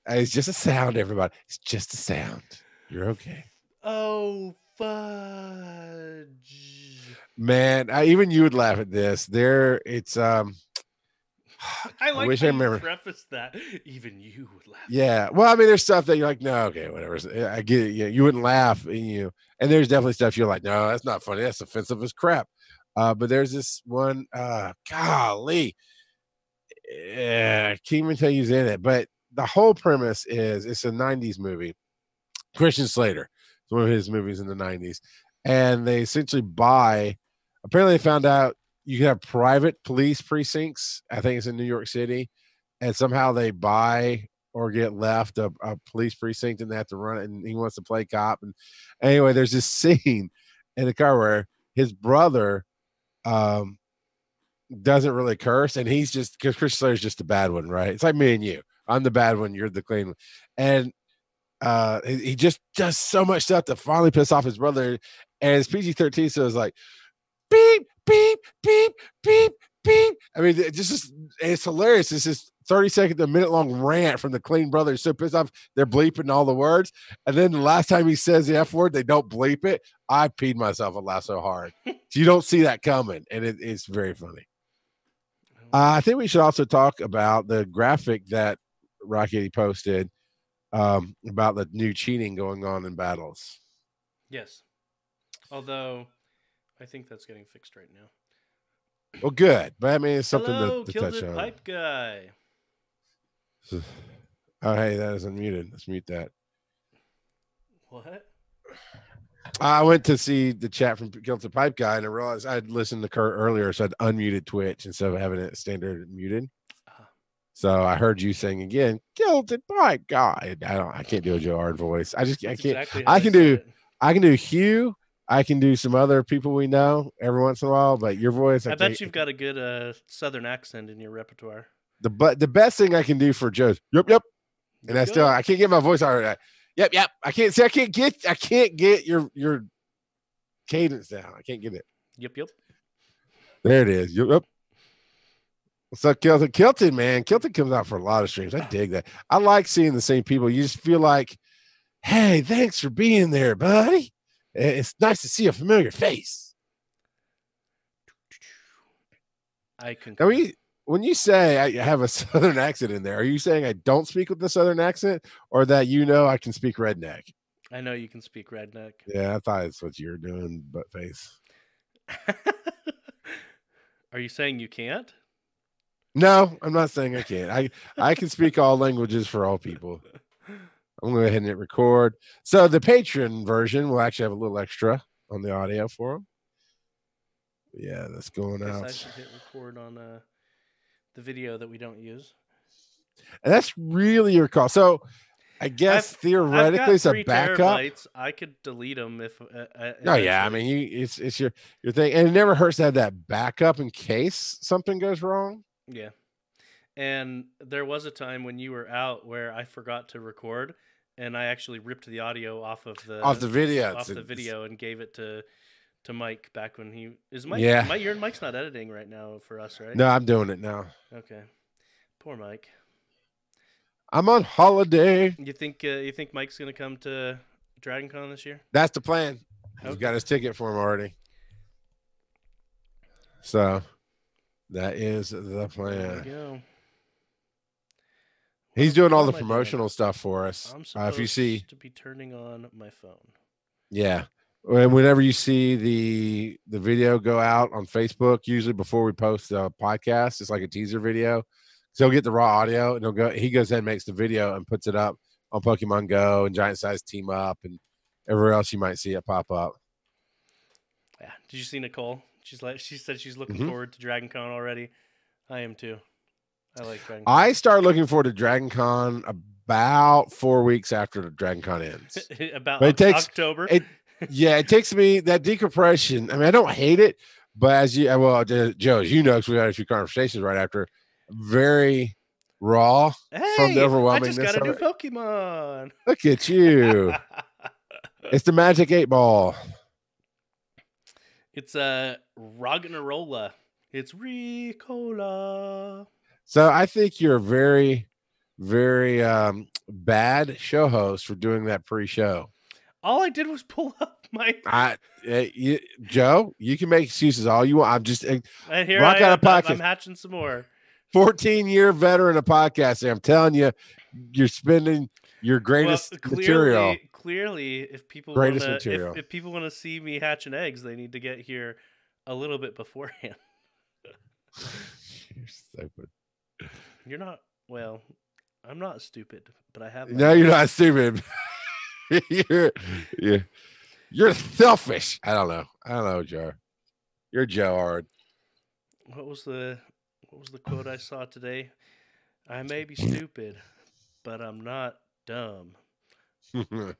It's just a sound, everybody. It's just a sound. You're okay. Oh, fudge. Man, even you would laugh at this. It's I I like wish how I you remember. preface that. Even you would laugh at Yeah. Well, I mean, there's stuff that you're like, no, okay, whatever. I get it. You wouldn't laugh, and there's definitely stuff you're like, no, that's not funny. That's offensive as crap. But there's this one, golly, I can't even tell you who's in it. But the whole premise is it's a '90s movie. Christian Slater, it's one of his movies in the '90s, and they essentially buy. Apparently, they found out you can have private police precincts. I think it's in New York City, and somehow they buy or get left a police precinct, and they have to run it. And he wants to play cop. And anyway, there's this scene in the car where his brother um, doesn't really curse, and he's just because Christian Slater's just a bad one, right? It's like me and you. I'm the bad one. You're the clean one, and he just does so much stuff to finally piss off his brother. And it's PG-13, so it's like beep, beep, beep, beep, beep. I mean, it's hilarious. It's just 30-second to a minute long rant from the clean brother. So pissed off, they're bleeping all the words. And then the last time he says the F word, they don't bleep it. I peed myself and laughed so hard. So you don't see that coming, and it's very funny. I think we should also talk about the graphic that Rocky posted about the new cheating going on in battles. Yes. Although, I think that's getting fixed right now. Well, good, but I mean, it's something Hello, to Killed touch It on. Pipe Guy. Oh, hey, that is unmuted. Let's mute that. What? I went to see the chat from Killed It Pipe Guy, and I realized I'd listened to Kurt earlier, so I'd unmuted Twitch instead of having it standard muted. So I heard you saying again, "Killed It Pipe Guy." I can't do a Joe Hart voice. I can't. Exactly I can do Hugh. I can do some other people we know every once in a while, but your voice, I bet you've got a good Southern accent in your repertoire. The best thing I can do for Joe's yep, and I still I can't get my voice out of that. Yep. I can't get your cadence down. I can't get it. Yep. There it is. Yep. So Kilton, man. Kilton comes out for a lot of streams. I dig that. I like seeing the same people. You just feel like, hey, thanks for being there, buddy. It's nice to see a familiar face. I concur. When you say I have a Southern accent in there, are you saying I don't speak with the Southern accent, or that I can speak redneck? I know you can speak redneck. Yeah, I thought that's what you're doing, butt face. Are you saying you can't? No, I'm not saying I can't. I can speak all languages for all people. I'm going to go ahead and hit record. So the Patreon version will actually have a little extra on the audio for them. Yeah, that's going out. I should hit record on the video that we don't use. And that's really your call. So I guess theoretically it's a backup. Terabytes. I could delete them if. Oh yeah, I mean it's your thing, and it never hurts to have that backup in case something goes wrong. Yeah, and there was a time when you were out where I forgot to record, and I actually ripped the audio off the video and gave it to Mike back when he is Mike. Yeah, Mike's not editing right now for us, right? No, I'm doing it now. Okay, poor Mike. I'm on holiday. You think Mike's gonna come to DragonCon this year? That's the plan. Okay. He's got his ticket for him already. So that is the plan. There we go. He's doing all the promotional stuff for us. I'm supposed to be turning on my phone. Yeah. Whenever you see the video go out on Facebook, usually before we post the podcast, it's like a teaser video. So he'll get the raw audio, and he goes ahead and makes the video and puts it up on Pokemon Go and Giant Size Team Up and everywhere else you might see it pop up. Yeah. Did you see Nicole? She said she's looking forward to DragonCon already. I am too. I like DragonCon. I start looking forward to DragonCon about 4 weeks after the DragonCon ends. October. It takes me that decompression. I mean, I don't hate it, but Joe, as you know, because we had a few conversations right after. Very raw from the overwhelmingness. I just got a new Pokemon. Look at you. It's the Magic 8 Ball. It's a Roggenrola. It's Ricola. So I think you're very, very bad show host for doing that pre-show. All I did was pull up my. Joe, you can make excuses all you want. I'm just and here I am. I'm hatching some more. 14-year veteran of podcasting. I'm telling you, you're spending your greatest material. Clearly, if people want to, if people want to see me hatching eggs, they need to get here a little bit beforehand. You're stupid. You're not. Well, I'm not stupid, but I have. No, you're not stupid. You're selfish. I don't know, Joe. You're Joe Hard. What was the quote I saw today? I may be stupid, but I'm not dumb. Something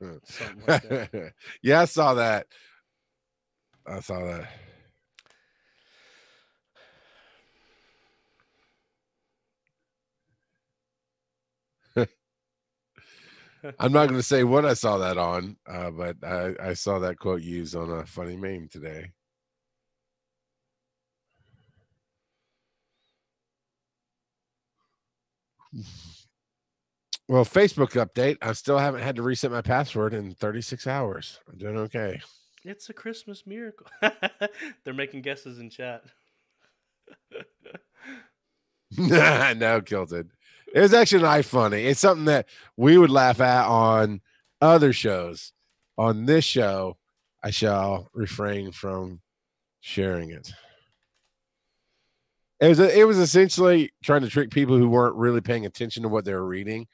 like that. Yeah, I saw that. I'm not going to say what I saw that on, but I saw that quote used on a funny meme today. Well, Facebook update. I still haven't had to reset my password in 36 hours. I'm doing okay. It's a Christmas miracle. They're making guesses in chat. No, Kilted. It was actually not funny. It's something that we would laugh at on other shows. On this show, I shall refrain from sharing it. It was essentially trying to trick people who weren't really paying attention to what they were reading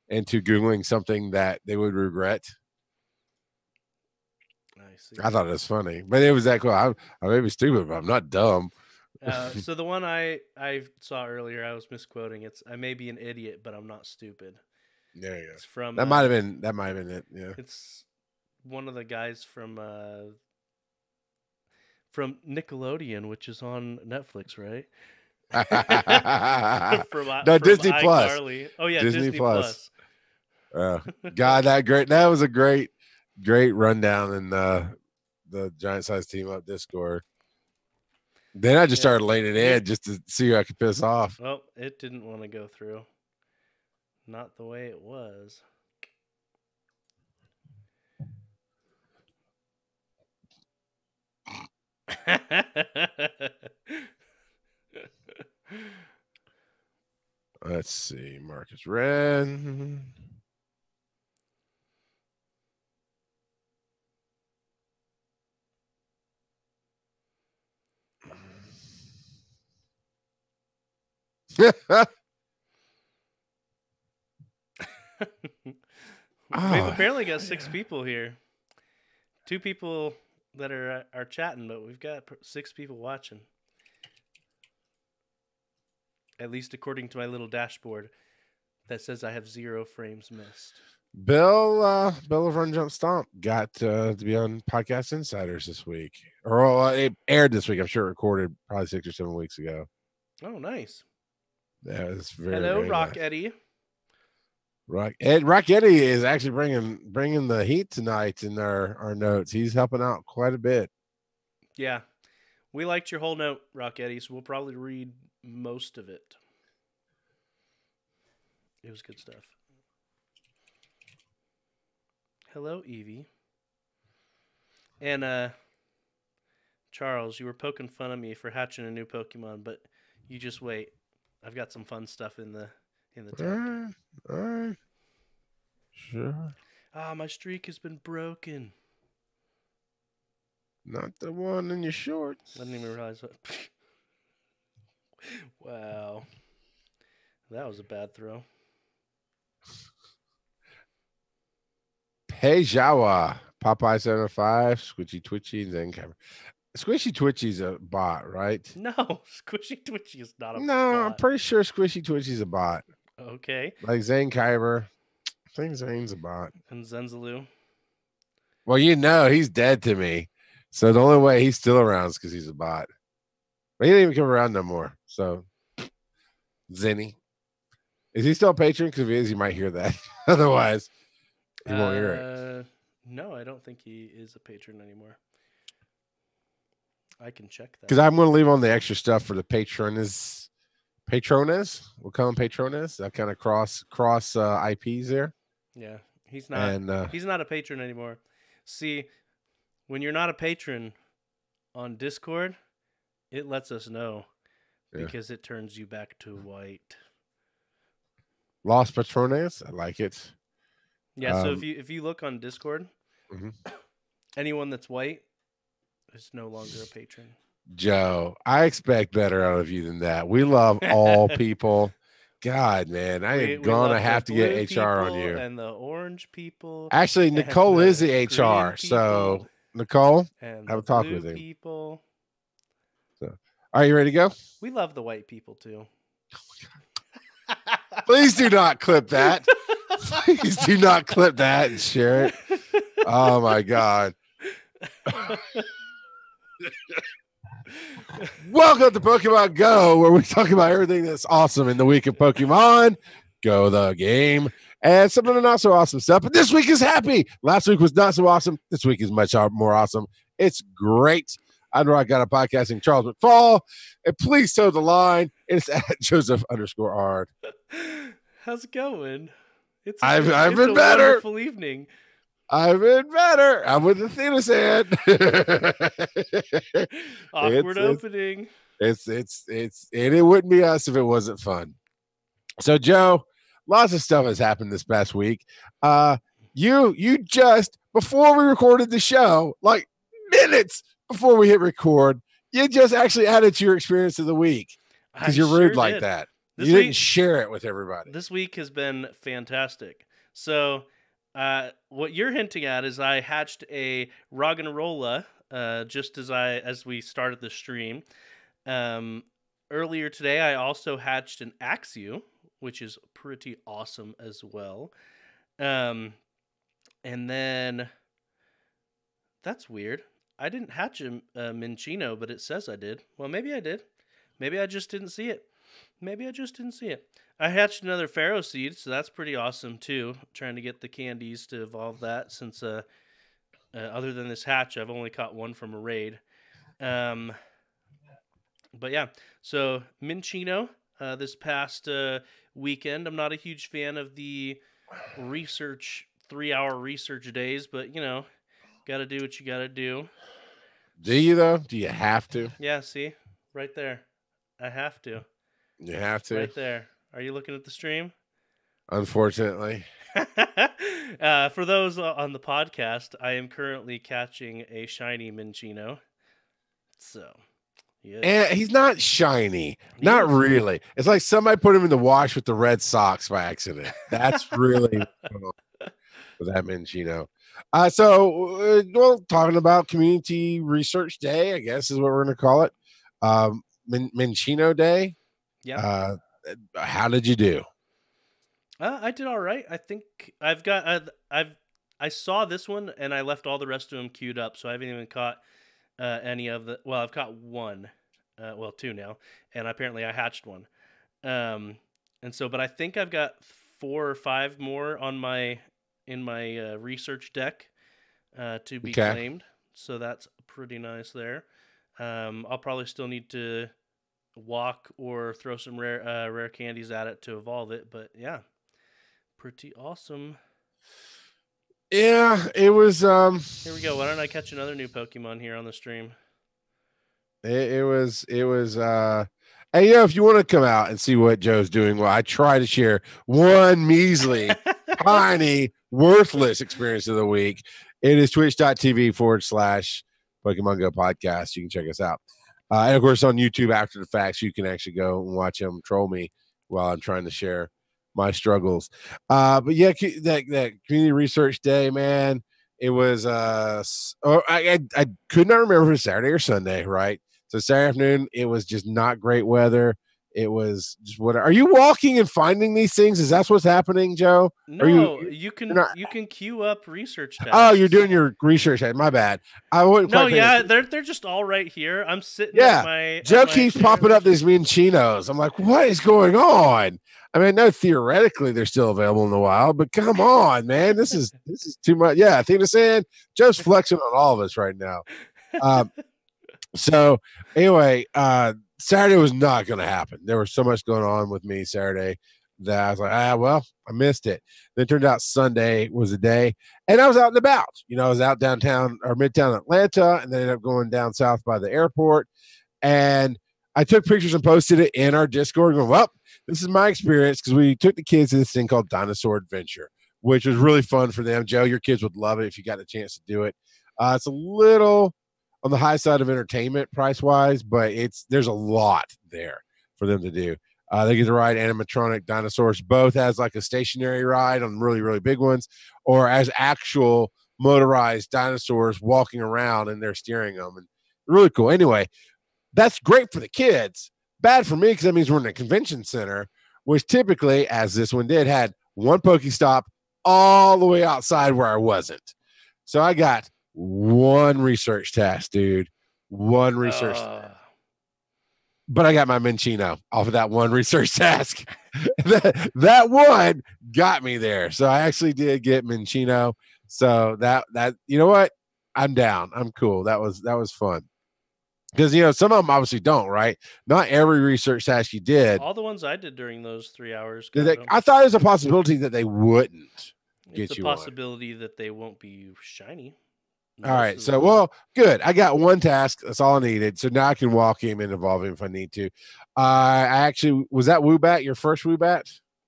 into Googling something that they would regret. I see. I thought it was funny, but it was that cool. I may be stupid, but I'm not dumb. So the one I saw earlier, I was misquoting. It's I may be an idiot, but I'm not stupid. There you go. It's from that might have been it. Yeah. It's one of the guys from Nickelodeon, which is on Netflix, right? No, Disney Plus. Carly. Oh yeah, Disney Plus. God, that was a great rundown in the Giant Size Team Up Discord. Then I just started laying it in just to see who I could piss off. Well, it didn't want to go through. Not the way it was. Let's see. Marcus Red. We've apparently got 6 people here. 2 people that are chatting, but we've got 6 people watching. At least according to my little dashboard that says I have 0 frames missed. Bill of Run Jump Stomp got to be on Podcast Insiders this week. Or it aired this week. I'm sure it recorded probably 6 or 7 weeks ago. Oh, nice. Yeah, it's very Hello, very Rock nice. Eddie. Rock Eddie is actually bringing the heat tonight in our notes. He's helping out quite a bit. Yeah. We liked your whole note, Rock Eddie, so we'll probably read most of it. It was good stuff. Hello, Evie. And Charles, you were poking fun of me for hatching a new Pokemon, but you just wait. I've got some fun stuff in the tank. All right. Sure. My streak has been broken. Not the one in your shorts. I didn't even realize that. Wow. That was a bad throw. Peijawa, Popeye 75, Squishy Twitchy, then camera. Squishy Twitchy's a bot, right? No, Squishy Twitchy is not a bot. No, I'm pretty sure Squishy Twitchy's a bot. Okay. Like Zane Kyber. I think Zane's a bot. And Zenzaloo. Well, he's dead to me. So the only way he's still around is because he's a bot. But he didn't even come around no more. So, Zenny. Is he still a patron? Because if he is, you might hear that. Otherwise, he won't hear it. No, I don't think he is a patron anymore. I can check that. Because I'm going to leave on the extra stuff for the Patrones. We'll call him Patrones. That kind of cross IPs there. Yeah, he's not a patron anymore. See, when you're not a patron on Discord, it lets us know because it turns you back to white. Los Patrones. I like it. Yeah, so if you look on Discord, anyone that's white is no longer a patron. Joe, I expect better out of you than that. We love all people. God, man, I am gonna have to get HR on you. And the orange people. Actually, Nicole is the HR. So, Nicole, have a talk with him. People. So, are you ready to go? We love the white people too. Oh, please do not clip that. Please do not clip that and share it. Oh my God. Welcome to Pokemon Go, where we talk about everything that's awesome in the week of Pokemon Go, the game, and some of the not so awesome stuff. But this week is happy. Last week was not so awesome. This week is much more awesome. It's great. I'm Rock Out of Podcasting, Charles McFall, and please toe the line. It's at Joseph_Ard. How's it going? I've been better. Wonderful evening. I've been better. I'm with the theater sand. Awkward opening. It wouldn't be us if it wasn't fun. So, Joe, lots of stuff has happened this past week. You just before we recorded the show, like minutes before we hit record, you just actually added to your experience of the week because you're rude like that. You didn't share it with everybody. This week has been fantastic. So. What you're hinting at is I hatched a Roggenrola just as we started the stream. Earlier today, I also hatched an Axew, which is pretty awesome as well. And then that's weird. I didn't hatch a Minccino, but it says I did. Well, maybe I did. Maybe I just didn't see it. I hatched another Pharaoh seed, so that's pretty awesome too. Trying to get the candies to evolve that since other than this hatch, I've only caught one from a raid. But yeah, so Minccino this past weekend. I'm not a huge fan of the 3-hour research days, but got to do what you got to do. Do you though? Do you have to? Yeah, see? Right there. I have to. You have to? Right there. Are you looking at the stream? Unfortunately. For those on the podcast, I am currently catching a shiny Minccino. So, yeah. And he's not shiny. Not really. It's like somebody put him in the wash with the Red Sox by accident. That's really with that Minccino. Talking about Community Research Day, I guess is what we're going to call it. Minccino Day. Yeah. How did you do? I did all right. I think I saw this one and I left all the rest of them queued up, so I haven't even caught any of the. Well, I've caught one, two now, and apparently I hatched one. But I think I've got 4 or 5 more on in my research deck to be claimed. So that's pretty nice there. I'll probably still need to walk or throw some rare candies at it to evolve it, but yeah, pretty awesome. Yeah, it was here we go. Why don't I catch another new Pokemon here on the stream? It was hey, if you want to come out and see what Joe's doing, well, I try to share one measly tiny worthless experience of the week. It is twitch.tv/Pokemon GO Podcast. You can check us out. And of course, on YouTube after the fact, you can actually go and watch them troll me while I'm trying to share my struggles. But yeah, that Community Research Day, man, it was. I could not remember if it was Saturday or Sunday, right? So Saturday afternoon, it was just not great weather. It was just whatever. Are you walking and finding these things? Is that what's happening, Joe? No, you can queue up research tasks. Oh, you're doing your research. My bad. They're just all right here. I'm sitting at my Joe keeps popping up these Minccinos. I'm like, what is going on? I mean, I know theoretically they're still available in the wild, but come on, man. This is too much. Yeah, I think the saying Joe's flexing on all of us right now. So anyway, Saturday was not going to happen. There was so much going on with me Saturday that I was like, well, I missed it. Then it turned out Sunday was the day, and I was out and about. I was out downtown or midtown Atlanta, and then ended up going down south by the airport. And I took pictures and posted it in our Discord. Going, well, this is my experience, because we took the kids to this thing called Dinosaur Adventure, which was really fun for them. Joe, your kids would love it if you got a chance to do it. It's a little on the high side of entertainment price-wise, but there's a lot there for them to do. They get to ride animatronic dinosaurs, both as like a stationary ride on really, really big ones, or as actual motorized dinosaurs walking around and they're steering them. And really cool. Anyway, that's great for the kids. Bad for me, because that means we're in a convention center, which typically, as this one did, had one Pokestop all the way outside where I wasn't. So I got one research task, dude. One research task. But I got my Minccino off of that one research task. that one got me there. So I actually did get Minccino. So that you know what? I'm down. I'm cool. That was fun. Because some of them obviously don't, right? Not every research task you did. All the ones I did during those 3 hours. I thought it was a possibility that they wouldn't get you. It's a possibility that they won't be shiny. All right. So, well, good. I got one task. That's all I needed. So now I can walk him and evolve him if I need to. Was that Woobat your first Woobat?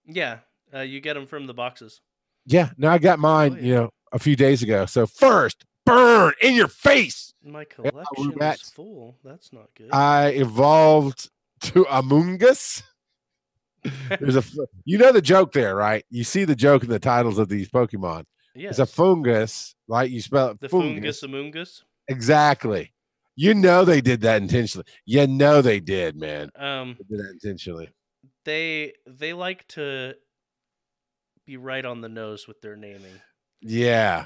Yeah. You get them from the boxes. Yeah. No, I got mine, a few days ago. So first, burn in your face. My collection is full. That's not good. I evolved to Amoongus. There's the joke there, right? You see the joke in the titles of these Pokemon. Yes. It's a fungus, right? You spell it the fungus Amoongus. Exactly. They did that intentionally. They did, man. They did that intentionally. They like to be right on the nose with their naming. Yeah.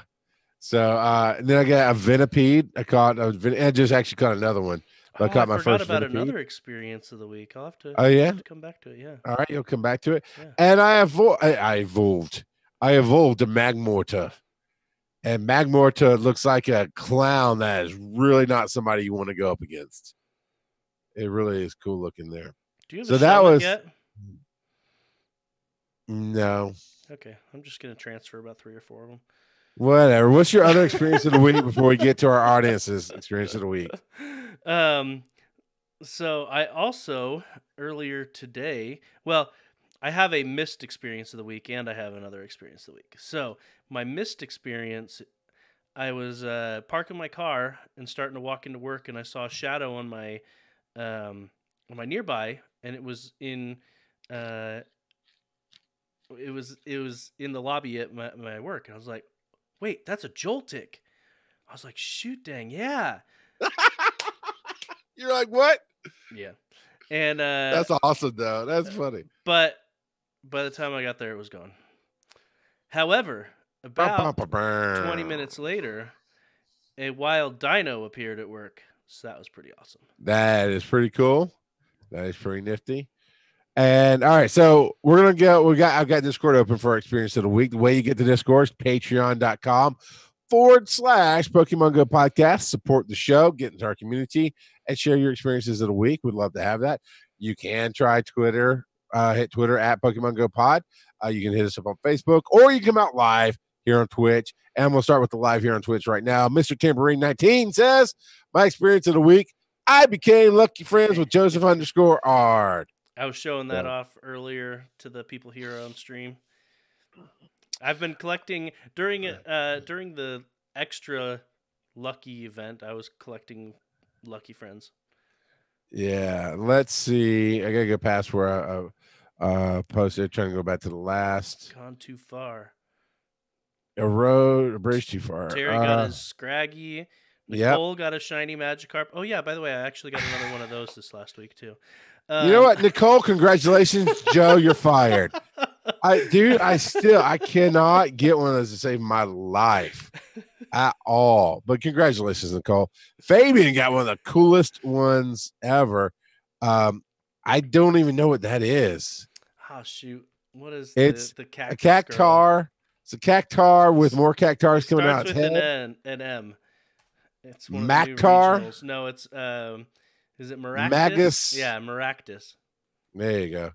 So then I got a Venipede. I just actually caught another one. I caught my first. I forgot about another experience of the week. I'll have to. Oh yeah. Come back to it. Yeah. All right, you'll come back to it. Yeah. And I evolved. I evolved to Magmorta. And Magmorta looks like a clown that is really not somebody you want to go up against. It really is cool looking there. Do you have a yet? No. Okay. I'm just going to transfer about 3 or 4 of them. Whatever. What's your other experience of the week before we get to our audience's experience of the week? So I also, earlier today, I have a missed experience of the week, and I have another experience of the week. So my missed experience, I was parking my car and starting to walk into work, and I saw a shadow on my nearby, and it was in it was in the lobby at my work, and I was like, wait, that's a Joltik. I was like, shoot, dang, yeah. You're like, what? Yeah, and that's awesome, though. That's funny. But by the time I got there, it was gone. However, about 20 minutes later, a wild dino appeared at work. So that was pretty awesome. That is pretty cool. That is pretty nifty. And all right, so we're going to go. I've got Discord open for our experience of the week. The way you get to Discord is patreon.com/Pokemon GO Podcast. Support the show, get into our community, and share your experiences of the week. We'd love to have that. You can try Twitter. Hit Twitter at Pokemon GO Pod. You can hit us up on Facebook, or you can come out live here on Twitch. And we'll start with the live here on Twitch right now. Mr. Tambourine 19 says, my experience of the week, I became lucky friends with Joseph_Ard. I was showing that off earlier to the people here on stream. I've been collecting during the extra lucky event. I was collecting lucky friends. Yeah, let's see. I gotta go past where I posted. Trying to go back to the last. Gone too far. A bridge too far. Terry got his Scraggy. Nicole got a shiny Magikarp. Oh yeah, by the way, I actually got another one of those this last week too. You know what, Nicole? Congratulations, Joe. You're fired. I cannot get one of those to save my life at all. But congratulations, Nicole. Fabian got one of the coolest ones ever. I don't even know what that is. Oh shoot! What is the cactus? A cactar. Girl? It's a cactar with more cactars coming out. It starts with an M. It's one Mactar? of the new regionals. No, Is it Maractus? Magus. Yeah, Maractus. There you go.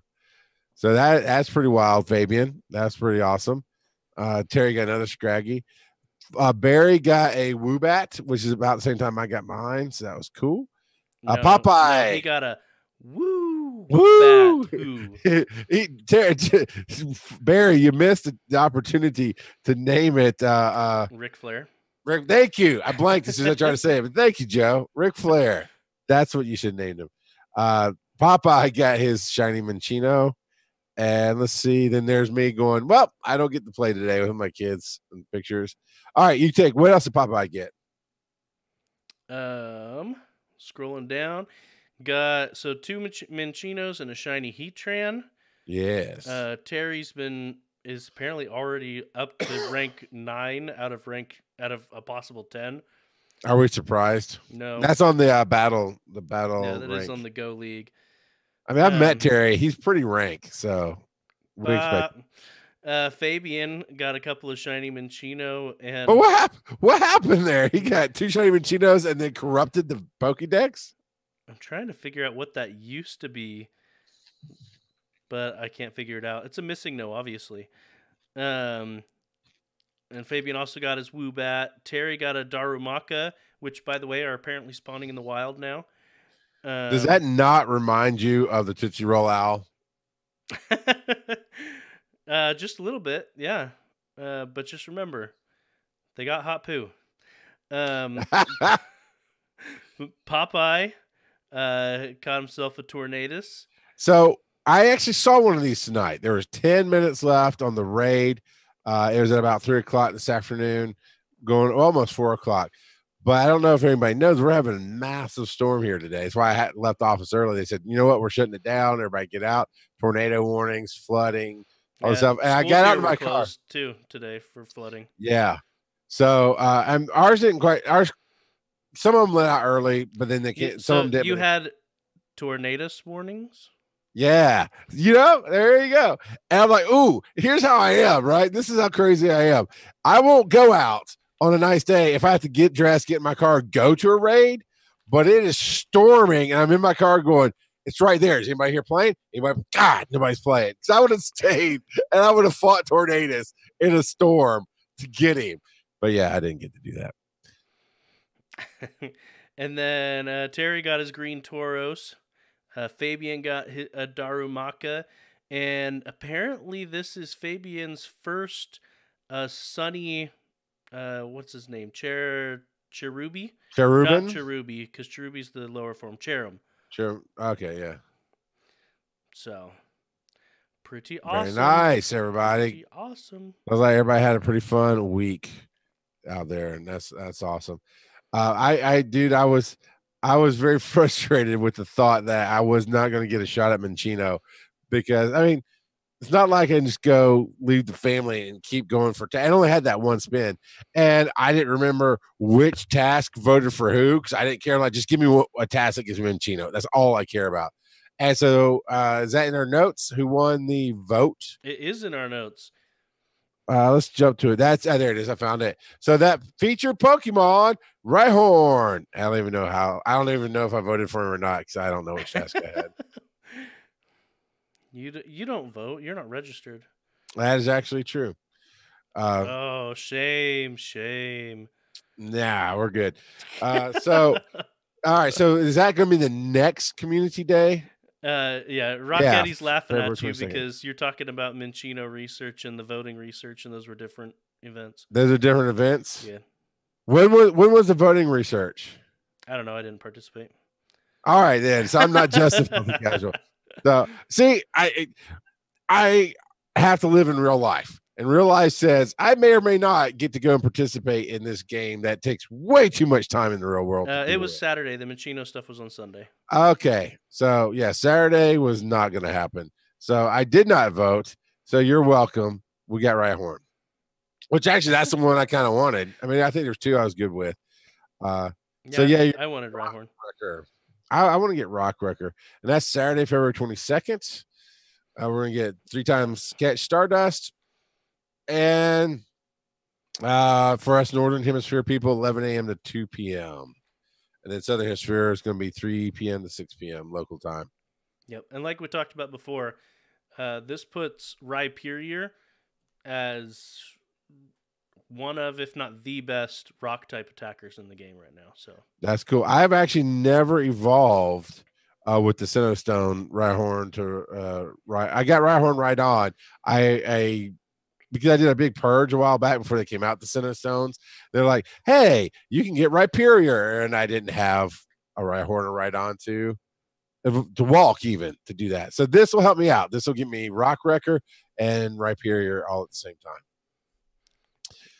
So that's pretty wild, Fabian. That's pretty awesome. Terry got another Scraggy. Barry got a Woobat, which is about the same time I got mine, so that was cool. Popeye. No, he got a Woo. Barry, you missed the opportunity to name it. Ric Flair. Thank you. I blanked as soon as I tried to say it, but thank you, Joe. Ric Flair. That's what you should name him. Popeye got his shiny Minccino. And let's see. Then there's me going, well, I don't get to play today with my kids and pictures. All right, you take. What else did Popeye get? Scrolling down. Got two Mincinos and a shiny Heatran. Yes. Terry's is apparently already up to rank 9 out of a possible 10. Are we surprised? No. That's on the battle. The battle. Yeah, that rank. Is on the Go League. I mean, I've met Terry. He's pretty rank, so we expect. Fabian got a couple of shiny Minccino, and but what happened there? He got 2 shiny Mincinos and then corrupted the Pokédex. I'm trying to figure out what that used to be, but I can't figure it out. It's a missing no, obviously. And Fabian also got his Woobat. Terry got a Darumaka, which, by the way, are apparently spawning in the wild now. Does that not remind you of the Tootsie Roll Owl? Just a little bit, yeah. But just remember, they got hot poo. Popeye caught himself a Tornadus. So I actually saw one of these tonight. There was 10 minutes left on the raid. It was at about 3 o'clock this afternoon, going almost 4 o'clock. But I don't know if anybody knows, we're having a massive storm here today. That's why I had left office early. They said, you know what, we're shutting it down. Everybody get out. Tornado warnings, flooding, all this stuff. And I got out of my car too today for flooding. Yeah. So ours didn't quite. Some of them let out early, but then they can't. Some of them didn't. You had tornadoes warnings. Yeah, there you go. And I'm like, ooh, here's how I am. Right, this is how crazy I am. I won't go out on a nice day if I have to get dressed, get in my car, go to a raid. But it is storming, and I'm in my car going, it's right there. Is anybody here playing? Anybody? God, nobody's playing. Because I would have stayed, and I would have fought tornadoes in a storm to get him. But yeah, I didn't get to do that. And then Terry got his green Tauros. Fabian got a Darumaka. And apparently this is Fabian's first sunny... what's his name? Cherubi? Cherubin? Not Cherubi, because Cherubi's the lower form. Cherum. Okay, yeah. So, pretty awesome. Very nice, everybody. Pretty awesome. Looks like everybody had a pretty fun week out there, and that's awesome. I was very frustrated with the thought that I was not going to get a shot at Minccino because, I mean, it's not like I can just go leave the family and keep going for. I only had that one spin, and I didn't remember which task voted for who because I didn't care. Like, just give me a task that gives me Minccino. That's all I care about. And so, is that in our notes? Who won the vote? It is in our notes. Let's jump to it. There it is. I found it. So that featured Pokemon Rhyhorn. I don't even know if I voted for him or not because I don't know which task I had. You don't vote. You're not registered. That is actually true. Oh, shame. Nah, we're good. So, all right. So is that going to be the next community day? Yeah. Rockettie's laughing February at you 22nd. because you're talking about Minccino research and the voting research, and those were different events. Those are different events? Yeah. When was the voting research? I don't know. I didn't participate. All right, then. So I'm not justifying the casual. So, see, I have to live in real life. And real life says I may or may not get to go and participate in this game that takes way too much time in the real world. It was Saturday. The Minccino stuff was on Sunday. Okay. So, yeah, Saturday was not going to happen. So I did not vote. So you're welcome. We got Rhyhorn, which actually that's the one I kind of wanted. I mean, I think there's 2 I was good with. I wanted Rhyhorn. I want to get Rock Wrecker, and that's Saturday, February 22nd. We're going to get 3 times Catch Stardust, and for us Northern Hemisphere people, 11 a.m. to 2 p.m. And then Southern Hemisphere is going to be 3 p.m. to 6 p.m. local time. Yep. And like we talked about before, this puts Rhyhorn as one of, if not the best, rock type attackers in the game right now. So that's cool. I've actually never evolved with the Sinnoh Stone Rhyhorn to I got Rhyhorn right on. I because I did a big purge a while back before they came out, the Sinnoh Stones. They're like, hey, you can get Rhyhorn, and I didn't have a Rhyhorn or Rhydon to walk even to do that. So this will help me out. This will give me Rock Wrecker and Rhyhorn all at the same time.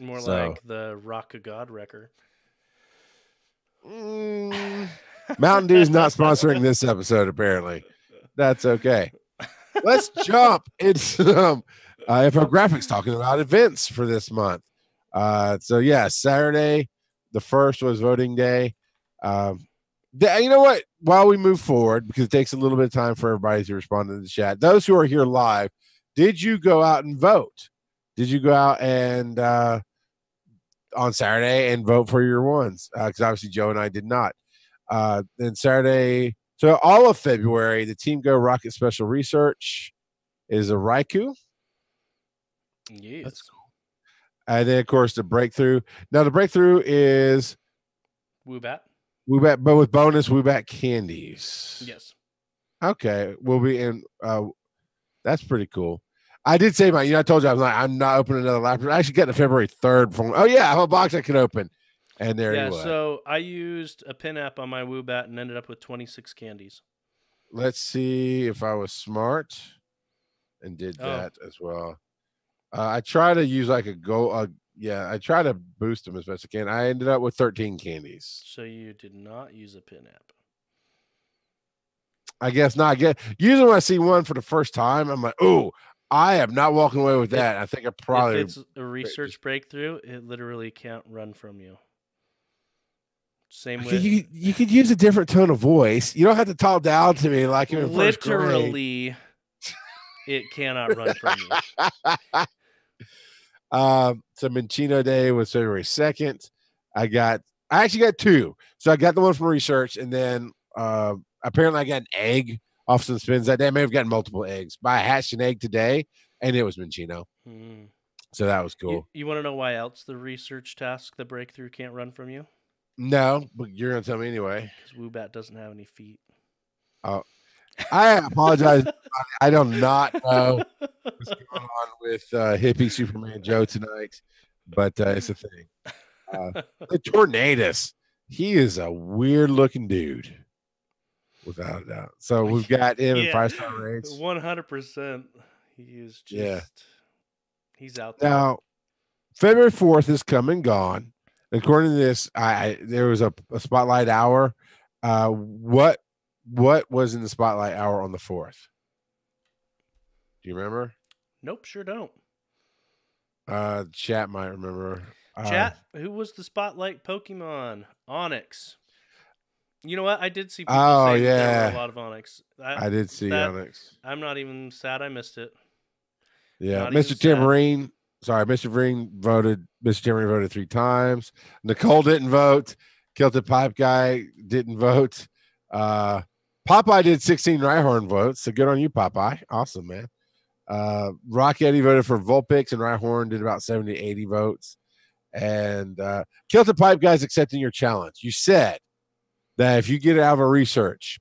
More like the Rock of God Wrecker. Mountain Dew's not sponsoring this episode, apparently. That's okay. Let's jump into some infographics talking about events for this month. So, yeah, Saturday, the 1st was voting day. You know what? While we move forward, because it takes a little bit of time for everybody to respond to the chat, those who are here live, did you go out and vote? Did you go out and on Saturday and vote for your ones? Because obviously Joe and I did not. Then Saturday, so all of February, the Team Go Rocket Special Research is a Raikou. Yes. That's cool. And then, of course, the Breakthrough. Now, the Breakthrough is Woobat, but with bonus Woobat candies. Yes. Okay. We'll be in. That's pretty cool. I did say I told you I'm not opening another lap. I actually got the February 3rd from. Oh yeah, I have a box I can open, and there you go. So I used a pin app on my Woobat and ended up with 26 candies. Let's see if I was smart and did that as well. I try to use like a go. I try to boost them as best I can. I ended up with 13 candies. So you did not use a pin app. I guess not. Usually when I see one for the first time, I'm like, oh. I am not walking away with that. I think I probably. If it's a research breakthrough, it literally can't run from you. Same with you could use a different tone of voice. You don't have to talk down to me like you're in first grade. Literally, it cannot run from you. So Minccino Day was February 2nd. I actually got 2. So I got the one from research, and then apparently I got an egg off some spins that day. I may have gotten multiple eggs, but I hatched an egg today, and it was Minccino. So that was cool. You want to know why else the research task, the breakthrough, can't run from you? No, but you're going to tell me anyway. Because Woobat doesn't have any feet. Oh, I apologize. I do not know what's going on with hippie Superman Joe tonight, but it's a thing. The Tornadus, he is a weird-looking dude. Without a doubt. So we've got him in 5-star rates. 100%. He is just, he's out there. Now, February 4th is come and gone. According to this, there was a spotlight hour. What was in the spotlight hour on the 4th? Do you remember? Nope, sure don't. Chat might remember. Chat, who was the spotlight Pokemon? Onyx. You know what? I did see people say there were a lot of Onyx. I did see Onyx. I'm not even sad I missed it. Yeah, Mr. Tambourine. Sorry, Mr. Tambourine voted. Mr. Tambourine voted 3 times. Nicole didn't vote. Kilted Pipe Guy didn't vote. Popeye did 16 Rhyhorn votes. So good on you, Popeye. Awesome, man. Rock Eddie voted for Vulpix, and Rhyhorn did about 70 to 80 votes. And Kilted Pipe Guy's accepting your challenge. You said that if you get it out of a research,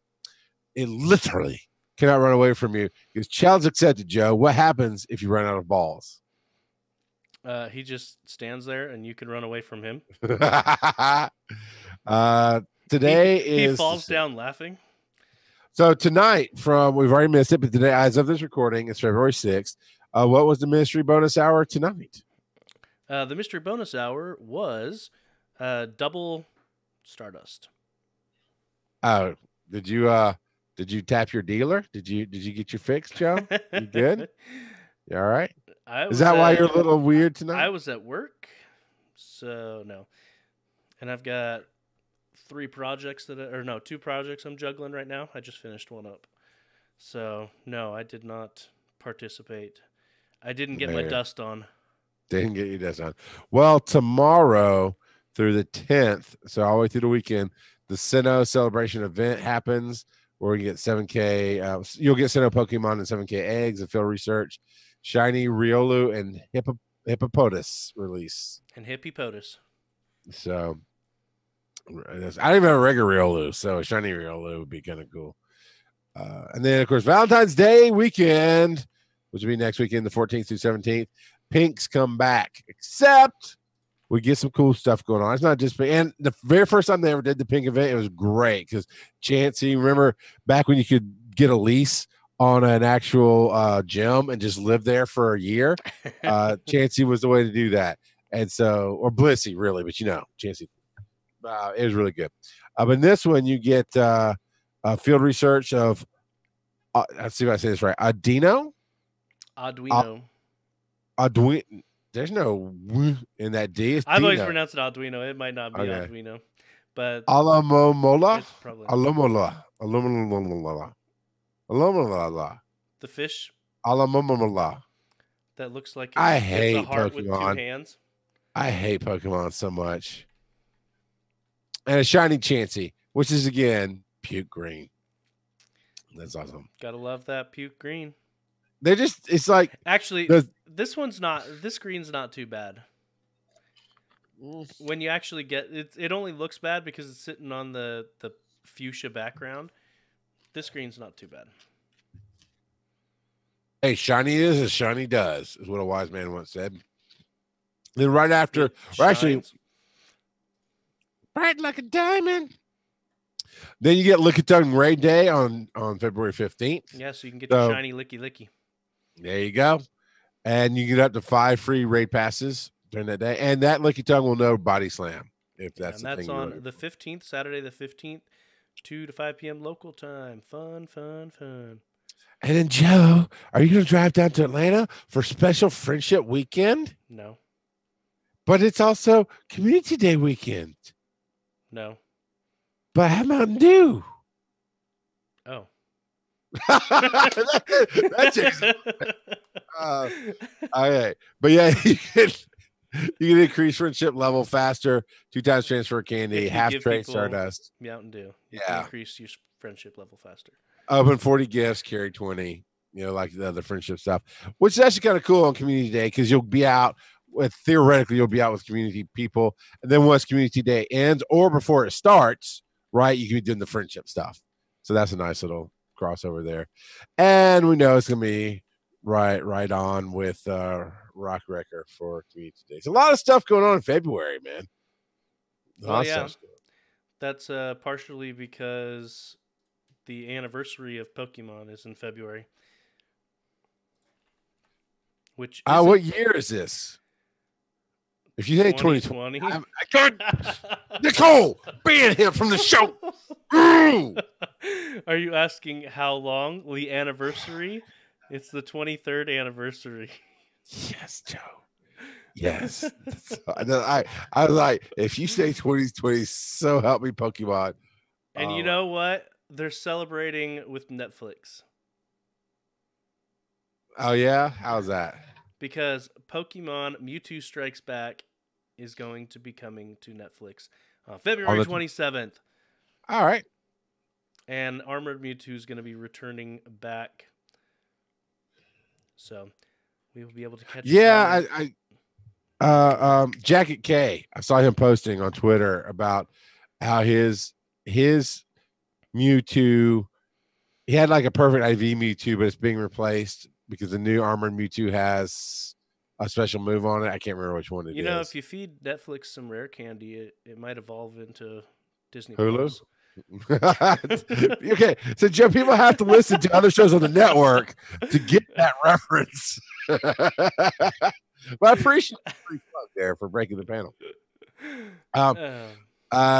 it literally cannot run away from you. Because challenge accepted, Joe. What happens if you run out of balls? He just stands there and you can run away from him. Today he falls down laughing. So tonight, we've already missed it, but today, as of this recording, it's February 6th. What was the mystery bonus hour tonight? The mystery bonus hour was double Stardust. Oh, did you tap your dealer? Did you get your fix, Joe? You good? You all right? Is that why you're a little weird tonight? I was at work, so no. And I've got 2 projects I'm juggling right now. I just finished one up. So no, I did not participate. I didn't get my dust on. Didn't get your dust on. Well, tomorrow through the 10th, so all the way through the weekend, the Sinnoh celebration event happens where you get 7K. You'll get Sinnoh Pokemon and 7K eggs and field research. Shiny Riolu and Hippopotas release. And Hippopotas. So I don't even have a regular Riolu, so a shiny Riolu would be kind of cool. And then, of course, Valentine's Day weekend, which will be next weekend, the 14th through 17th. Pinks come back, except we get some cool stuff going on. It's not just pink. And the very first time they ever did the pink event, it was great because Chansey, remember back when you could get a lease on an actual gym and just live there for a year? Chansey was the way to do that. And so, or Blissey, really, but Chansey. It was really good. But in this one, you get field research of, let's see if I say this right, Arduino. There's no w in that D. It's I've Dino. always pronounced it Arduino. It might not be Arduino, but Alamomola. It's probably Alamomola. The fish. Alamomola. That looks like I hate a heart Pokemon. with two hands. I hate Pokemon so much. And a shiny Chansey, which is again puke green. That's awesome. Gotta love that puke green. They're just, it's like, actually, this green's not too bad. When you actually get it, it only looks bad because it's sitting on the fuchsia background. This green's not too bad. Hey, shiny is as shiny does, is what a wise man once said. Then right after, or actually, bright like a diamond. Then you get Lickitung Raid Day on February 15th. Yeah, so you can get the shiny Licky. There you go. And you get up to 5 free raid passes during that day. And that Lickitung will know Body Slam, if that's the thing. And that's on the 15th, Saturday the 15th, 2 to 5 p.m. local time. Fun. And then, Joe, are you going to drive down to Atlanta for Special Friendship Weekend? No. But it's also Community Day weekend. No. But how Mountain Dew? Oh. That's okay. But yeah, you can increase friendship level faster, 2 times transfer candy, half trade Stardust. Mountain Dew. You can increase your friendship level faster. Open 40 gifts, carry 20, like the other friendship stuff, which is actually kind of cool on Community Day because you'll be out with, theoretically, you'll be out with community people. And then once Community Day ends or before it starts, right, you can be doing the friendship stuff. So that's a nice little crossover there. And we know it's going to be right on with Rock Wrecker for Community Day. It's a lot of stuff going on in February, man. That's partially because the anniversary of Pokemon is in February. Which what year is this? If you say 2020, I could Nicole ban him from the show. Are you asking how long the anniversary? It's the 23rd anniversary. Yes, Joe. Yes. I was like, if you say 2020, so help me, Pokemon. And you know what? They're celebrating with Netflix. Oh, yeah? How's that? Because Pokemon Mewtwo Strikes Back is going to be coming to Netflix February 27th. All right. And Armored Mewtwo is going to be returning back. So we will be able to catch it. Yeah, Jacket K, I saw him posting on Twitter about how his Mewtwo, he had like a perfect IV Mewtwo, but it's being replaced because the new Armored Mewtwo has a special move on it. I can't remember which one it is. You know, if you feed Netflix some rare candy, it might evolve into Disney Hulu. Plus. Okay, so Joe, people have to listen to other shows on the network to get that reference. But I appreciate the there for breaking the panel.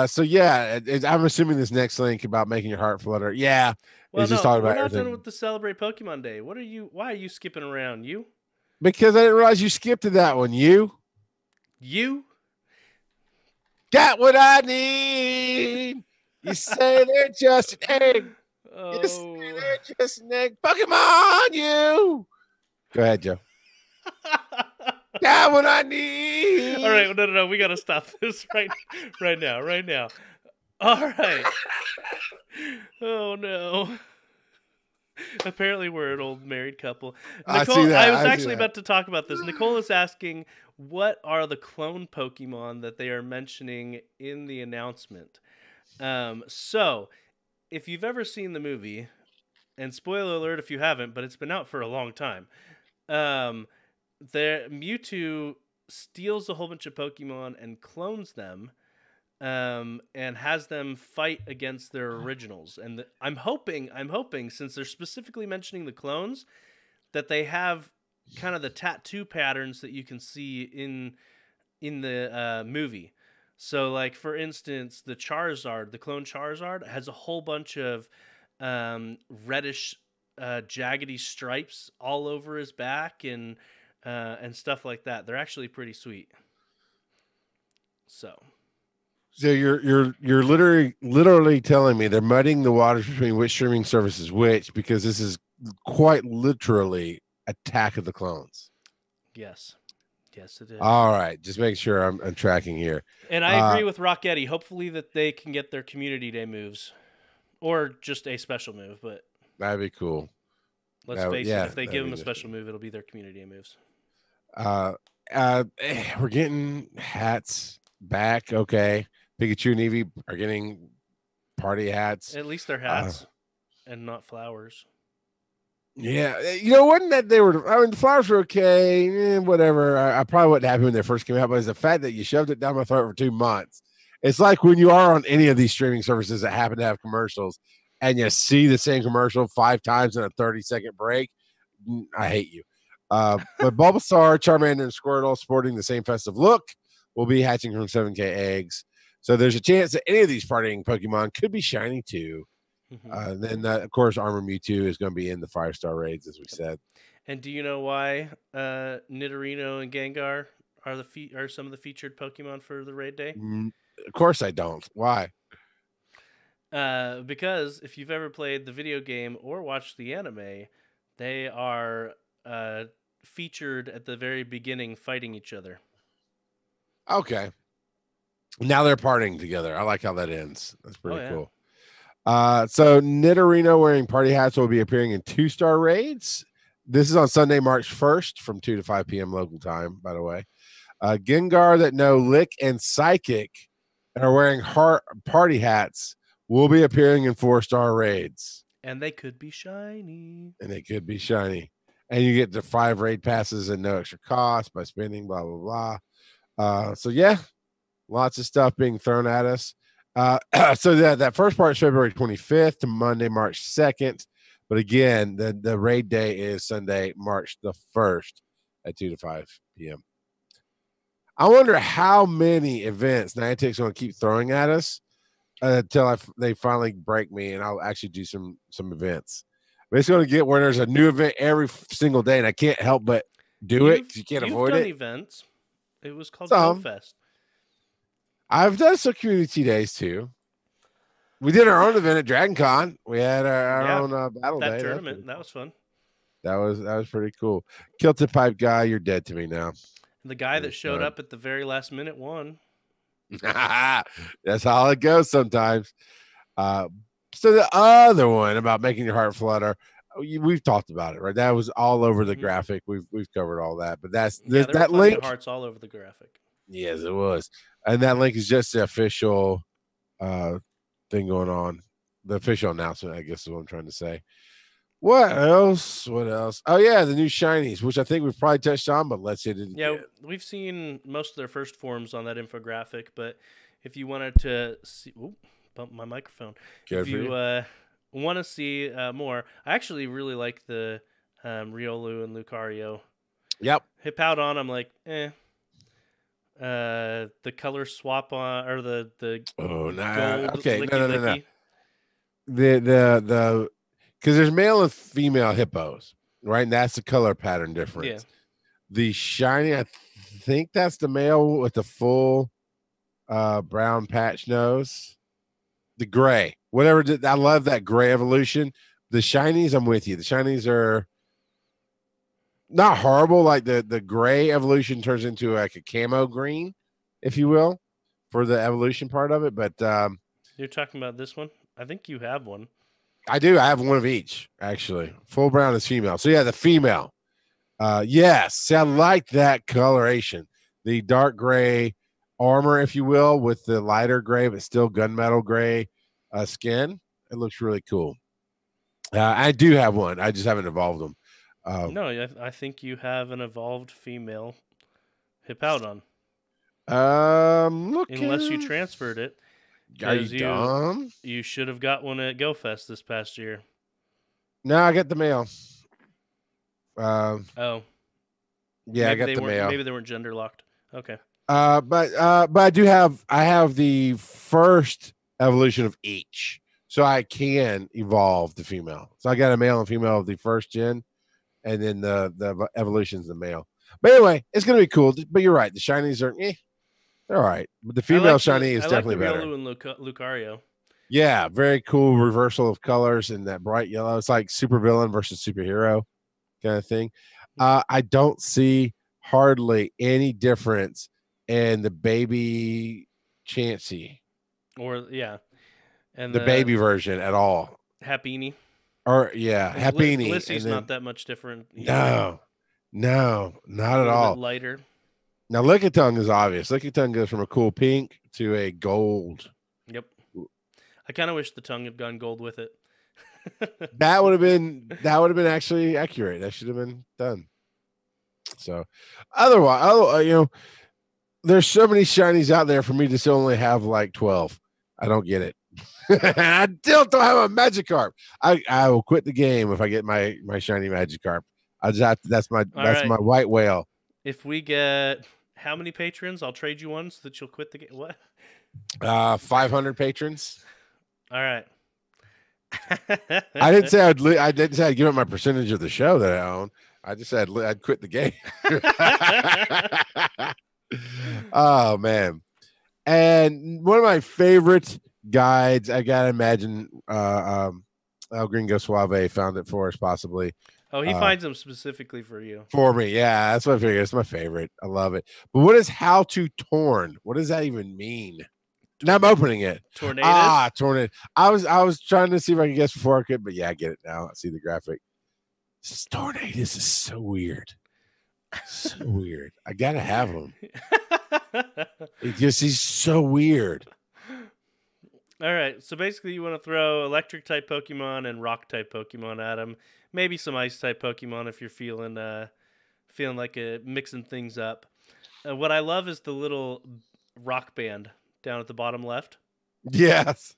So yeah, I'm assuming this next link about making your heart flutter. Yeah, well, just talking about we're not everything. done with the Celebrate Pokemon Day. Why are you skipping around? Because I didn't realize you skipped to that one. You got what I need. You say they're just an egg. Oh. You say they're just an egg. Pokemon, you. Go ahead, Joe. Got what I need. All right, no. We got to stop this right now. All right. Oh no. Apparently, we're an old married couple. I Nicole, see that. I was I see actually that. about to talk about this. Nicole is asking, what are the clone Pokemon that they are mentioning in the announcement? So, if you've ever seen the movie, and spoiler alert if you haven't, but it's been out for a long time, the Mewtwo steals a whole bunch of Pokemon and clones them, and has them fight against their originals. And I'm hoping, since they're specifically mentioning the clones, that they have kind of the tattoo patterns that you can see in the movie. So, like for instance, the clone Charizard, has a whole bunch of reddish, jaggedy stripes all over his back and stuff like that. They're actually pretty sweet. So you're literally telling me they're muddying the waters between which streaming service is which, because this is quite literally Attack of the Clones. Yes, it is. All right, just make sure I'm tracking here. And I agree with Rocketti. Hopefully that they can get their Community Day moves, or just a special move. But that'd be cool. Let's face it, if they give them a special move, it'll be their Community Day moves. We're getting hats back. Okay, Pikachu and Eevee are getting party hats. At least they're hats and not flowers. Yeah, wasn't that they were? I mean, the flowers were okay, whatever. I probably wasn't happy when they first came out, but it's the fact that you shoved it down my throat for 2 months. It's like when you are on any of these streaming services that happen to have commercials, and you see the same commercial 5 times in a 30-second break. I hate you. But Bulbasaur, Charmander, and Squirtle, sporting the same festive look, will be hatching from 7K eggs. So there's a chance that any of these partying Pokemon could be shiny too. Mm-hmm. Then, of course, Armor Mewtwo is going to be in the 5-star raids, as we said. And do you know why Nidorino and Gengar are some of the featured Pokemon for the raid day? Of course I don't. Why? Because if you've ever played the video game or watched the anime, they are featured at the very beginning fighting each other. Okay. Now they're partying together. I like how that ends. That's pretty cool. So Nidorino wearing party hats will be appearing in 2-star raids. This is on Sunday, March 1st from 2 to 5 p.m. local time, by the way. Gengar that know Lick and Psychic and are wearing party hats will be appearing in 4-star raids. And they could be shiny. And you get the 5 raid passes and no extra cost by spending, blah, blah, blah. So, yeah, lots of stuff being thrown at us. So that first part is February 25th to Monday, March 2nd. But again, the raid day is Sunday, March the 1st at 2 to 5 p.m. I wonder how many events Niantic's going to keep throwing at us until they finally break me, and I'll actually do some events. I'm just going to get where there's a new event every single day, and I can't help but do it because you can't avoid it. You've done events. It was called Go Fest. I've done some community days too. We did our own event at Dragon Con. We had our own battle day. Tournament. That was fun. That was pretty cool. Kilted Pipe guy, you're dead to me now. The guy that showed up at the very last minute won. That's how it goes sometimes. So the other one about making your heart flutter, we've talked about it, right? That was all over the graphic. We've covered all that, but that link. Hearts all over the graphic. Yes, it was, and that link is just the official thing going on. The official announcement, I guess, is what I'm trying to say. What else? Oh yeah, the new shinies, which I think we've probably touched on, but let's hit it. Yeah, we've seen most of their first forms on that infographic, but if you wanted to see, bump my microphone. If you want to see more, I actually really like the Riolu and Lucario. Yep. Hippowdon, I'm like, the color swap on, or the gold. Okay, no. The because there's male and female hippos, right? And that's the color pattern difference. Yeah. The shiny, I think that's the male with the full brown patch nose. The gray, whatever. I love that gray evolution. The shinies, I'm with you. The shinies are not horrible. Like the gray evolution turns into like a camo green, if you will, for the evolution part of it. But You're talking about this one? I think you have one. I do. I have one of each, actually. Full brown is female. So yeah, the female. Yes. See, I like that coloration. The dark gray armor, if you will, with the lighter gray, but still gunmetal gray skin. It looks really cool. I do have one. I just haven't evolved them. No, I think you have an evolved female Hippowdon. Unless you transferred it. Are you dumb? You should have got one at GoFest this past year. No, I got the male. Oh. Yeah, I got the male. Maybe they weren't gender locked. Okay. But I have the first evolution of each. So I can evolve the female. So I got a male and female of the first gen, and then the evolution's the male. But anyway, it's gonna be cool. But you're right, the shinies are they're all right. But the female shiny is definitely better. I like the Riolu and Lucario. Yeah, very cool reversal of colors and that bright yellow. It's like supervillain versus superhero kind of thing. I don't see hardly any difference in the baby Chansey. And the baby version at all. Happiny. Or Happiny. Blissey's not that much different. No, not at all. Lighter. Now Lickitung is obvious. Lickitung goes from a cool pink to a gold. Yep. I kind of wish the tongue had gone gold with it. that would have been actually accurate. That should have been done. So otherwise, there's so many shinies out there for me to still only have like 12. I don't get it. I still don't have a Magikarp. I will quit the game if I get my shiny Magikarp. That's my white whale. If we get how many patrons, I'll trade you one so that you'll quit the game. What? 500 patrons. All right. I didn't say I'd give up my percentage of the show that I own. I just said I'd quit the game. Oh man. And one of my favorite guides, I gotta imagine El Gringo Suave found it for us possibly. Oh, he finds them specifically for you. For me, yeah, that's what I figured. It's my favorite. I love it. But what is How to Torn? What does that even mean? Now I'm opening it. Tornadus? Tornado. I was trying to see if I could guess before I could, but yeah, I get it now. I see the graphic. Tornadus is so weird. So weird. I gotta have him. He's so weird. All right, so basically you want to throw electric type Pokemon and rock type Pokemon at him. Maybe some ice type Pokemon if you're feeling like mixing things up. What I love is the little rock band down at the bottom left. Yes.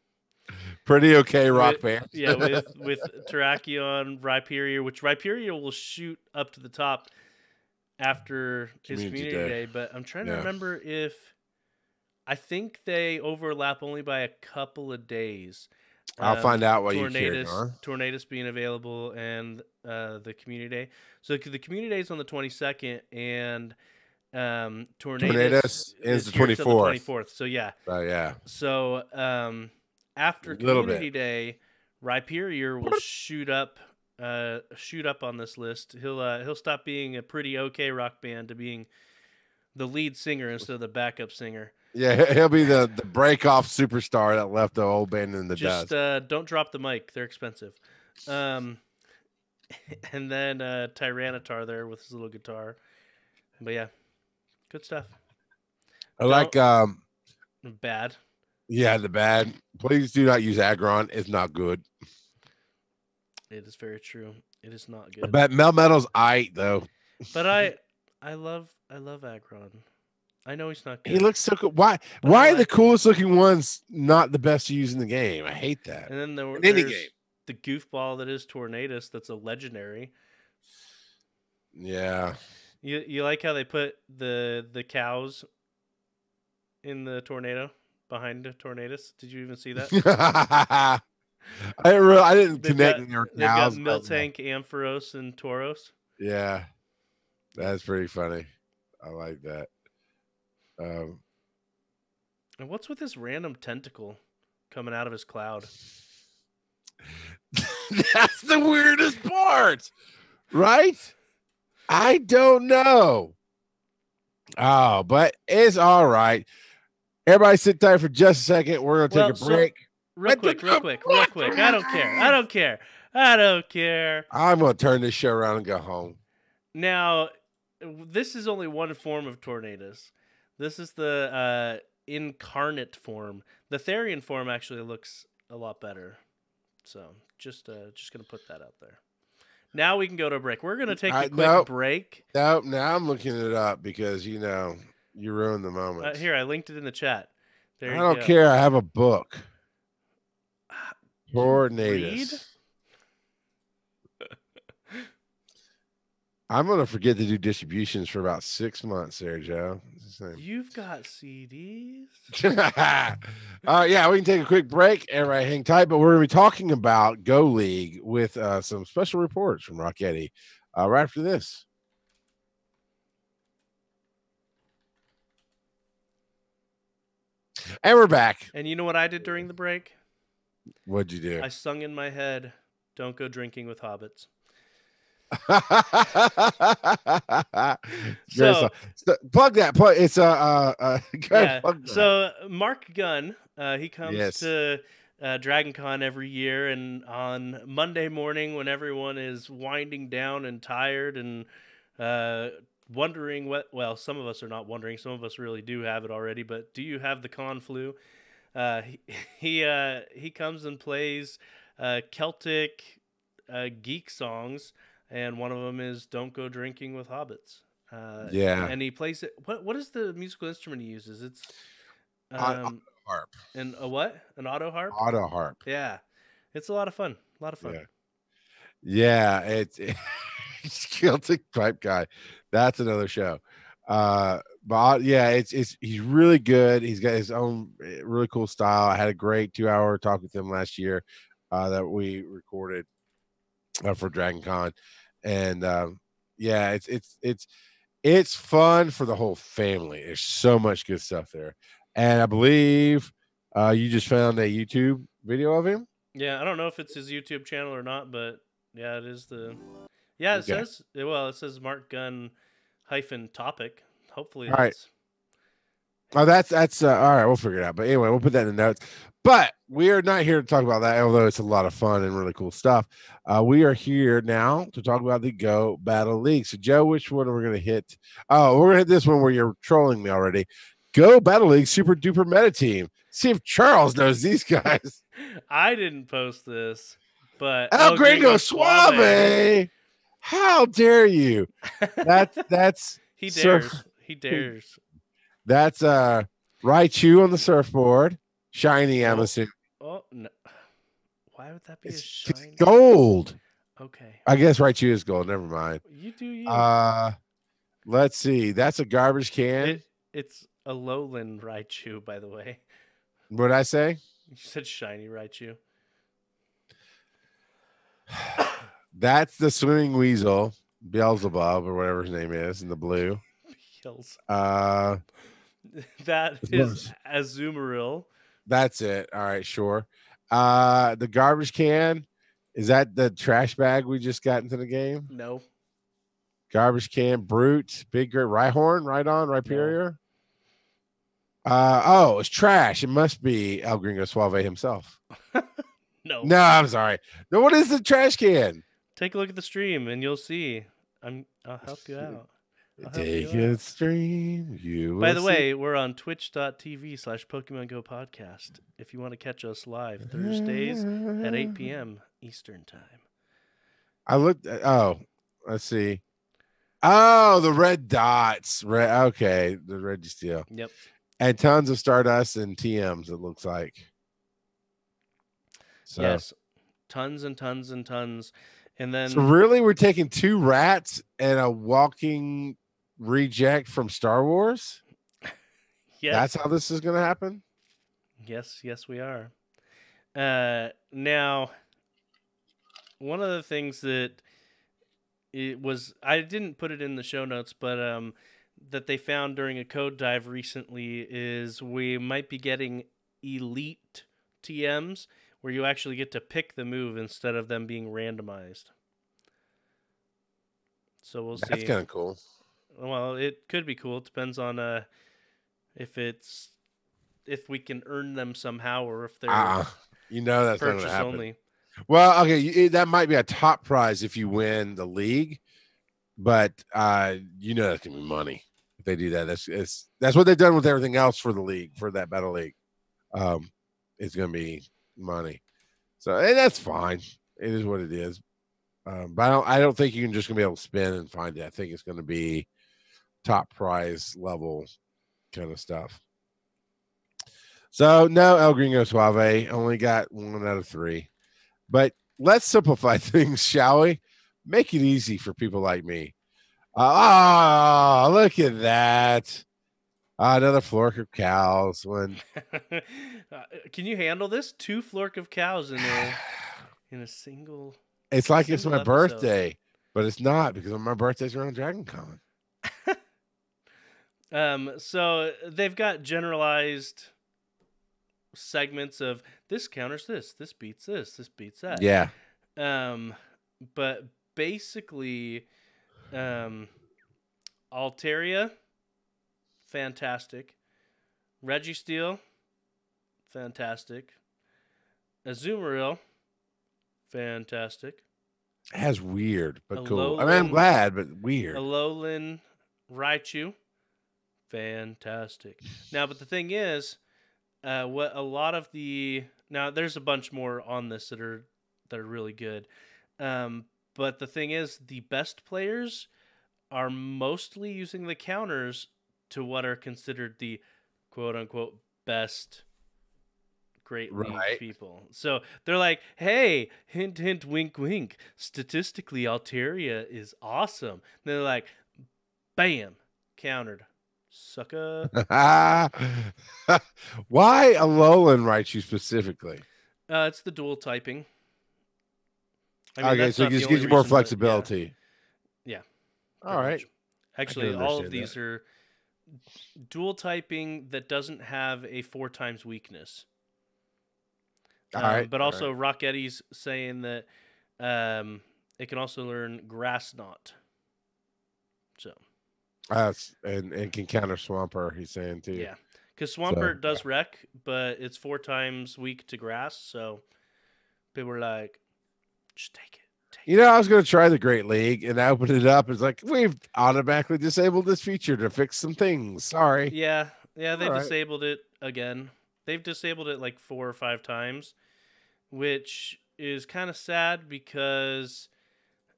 Pretty okay rock band. Yeah, with Terrakion, Rhyperior, which Rhyperior will shoot up to the top after his community day. But I'm trying to remember if I think they overlap only by a couple of days. I'll find out what Tornadus being available and the community day. So the community day is on the 22nd and Tornadus is the 24th. So yeah. Yeah. So after community day, Rhyperior will shoot up on this list. He'll stop being a pretty okay rock band to being the lead singer instead of the backup singer. Yeah, he'll be the break-off superstar that left the old band in the dust. Just don't drop the mic. They're expensive. And then Tyranitar there with his little guitar. But yeah, good stuff. I like bad. Yeah, the bad. Please do not use Aggron. It's not good. It is very true. It is not good. But Melmetal's aight though. But I love Aggron. I know he's not good. He looks so cool. Why are the coolest looking ones not the best to use in the game? I hate that. And then there's the goofball that is Tornadus that's a legendary. Yeah. You like how they put the cows in the tornado behind Tornadus? Did you even see that? I didn't connect. They've got Miltank, Ampharos, and Tauros. Yeah. That's pretty funny. I like that. And what's with this random tentacle coming out of his cloud? That's the weirdest part, right? I don't know. Oh, but it's all right. Everybody sit tight for just a second. We're going to take a break. real quick. I don't care. I'm gonna turn this show around and go home. Now, this is only one form of tornadoes. This is the incarnate form. The Therian form actually looks a lot better. So just gonna put that out there. Now we can go to a break. We're gonna take a quick break. Nope. Now I'm looking it up because you ruined the moment. Here, I linked it in the chat. There you go. I don't care. I have a book. Tornadoes. I'm going to forget to do distributions for about 6 months there, Joe. You've got CDs? Yeah, we can take a quick break. Everybody hang tight, but we're going to be talking about Go League with some special reports from Rocketti right after this. And we're back. And you know what I did during the break? What'd you do? I sung in my head, "Don't go drinking with hobbits." So plug that. It's So Mark Gunn, he comes to Dragon Con every year, and on Monday morning when everyone is winding down and tired and wondering some of us are not wondering, some of us really do have it already, but do you have the con flu? He comes and plays Celtic geek songs. And one of them is "Don't Go Drinking with Hobbits." And he plays it. What is the musical instrument he uses? It's harp. And a what? An auto harp? Auto harp. Yeah, it's a lot of fun. Yeah, it's Celtic pipe guy. That's another show. But he's really good. He's got his own really cool style. I had a great 2-hour talk with him last year that we recorded for Dragon Con. And it's fun for the whole family. There's so much good stuff there. And I believe you just found a YouTube video of him. Yeah, I don't know if it's his YouTube channel or not, but yeah, it is it says Mark Gunn -topic. Hopefully that's all right. That's all right, we'll figure it out. But anyway, we'll put that in the notes. But we are not here to talk about that, although it's a lot of fun and really cool stuff. We are here now to talk about the Go Battle League. So, Joe, which one are we going to hit? Oh, we're going to hit this one where you're trolling me already. Go Battle League Super Duper Meta Team. See if Charles knows these guys. I didn't post this, but El Gringo Suave. How dare you? That's he dares. He dares. That's Raichu on the surfboard. Shiny, I'm assuming. Oh no! Why would that be a shiny? Gold. Okay. I guess Raichu is gold. Never mind. You do you. Let's see. That's a garbage can. It's a lowland Raichu, by the way. What'd I say? You said shiny Raichu. That's the swimming weasel, Beelzebub, or whatever his name is, in the blue. That is Azumarill. That's it. All right, sure. The garbage can, is that the trash bag we just got into the game? No. Garbage can, Brute, Big Grit, Rhyhorn, Rhyperior. No. It's trash. It must be El Gringo Suave himself. No, I'm sorry. No, what is the trash can? Take a look at the stream and you'll see. I'll help you out. Take a stream. By the way, we're on twitch.tv/Pokemon GO Podcast. If you want to catch us live Thursdays at 8 p.m. Eastern time. I looked at, let's see. Oh, the red dots. Okay, the Registeel. Yep. And tons of Stardust and TMs, it looks like. So. Yes. Tons and tons and tons. And then so really we're taking 2 rats and a walking reject from Star Wars? Yes. That's how this is going to happen? Yes, we are. Now, one of the things that I didn't put it in the show notes, but that they found during a code dive recently is we might be getting elite TMs where you actually get to pick the move instead of them being randomized. So we'll see. That's kind of cool. Well, it could be cool. It depends on if we can earn them somehow, or if they're You know that's not going to Purchase happen. only. Well, okay, that might be a top prize if you win the league, but you know that's going to be money if they do that. That's what they've done with everything else for the league, for that battle league. It's going to be money. So and that's fine. It is what it is. But I don't think you're just going to be able to spin and find it. I think it's going to be top prize level kind of stuff. So no El Gringo Suave, only got 1 out of 3. But let's simplify things, shall we? Make it easy for people like me. Look at that. Another Flork of Cows. Can you handle this? 2 Flork of Cows in a single. It's like it's my birthday, but it's not because my birthday's around Dragon Con. So they've got generalized segments of this counters this beats this beats that. Yeah. But basically, Altaria, fantastic. Registeel, fantastic. Azumarill, fantastic. That's weird, but cool. I mean, I'm glad, but weird. Alolan Raichu, fantastic. Now, but the thing is, what a lot of now there's a bunch more on this that are really good. But the thing is, the best players are mostly using the counters to what are considered the quote unquote best Great League people. So they're like, hey, hint, hint, wink, wink. Statistically, Altaria is awesome. And they're like, bam, countered. Sucker. Why Alolan Raichu specifically? It's the dual typing. I mean, okay, so it just gives you more flexibility. Yeah. All right. Much. Actually, all of these are dual typing that doesn't have a 4 times weakness. All right. But also, Rocketti's saying that it can also learn Grass Knot. So. And can counter Swampert, he's saying too. Yeah. Because Swampert does wreck, but it's 4 times weak to grass. So people were like, just take it. I was going to try the Great League, and I opened it up. It's like, we've automatically disabled this feature to fix some things. Sorry. Yeah, they disabled it again. They've disabled it like 4 or 5 times, which is kind of sad because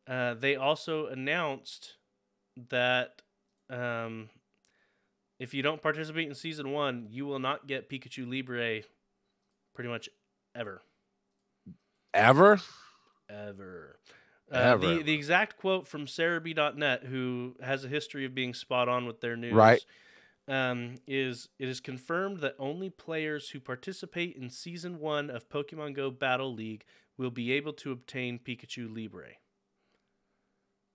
they also announced that if you don't participate in Season 1, you will not get Pikachu Libre pretty much ever. Ever? Ever. The exact quote from Cerebi.net, who has a history of being spot on with their news, right. Is it is confirmed that only players who participate in Season 1 of Pokemon GO Battle League will be able to obtain Pikachu Libre.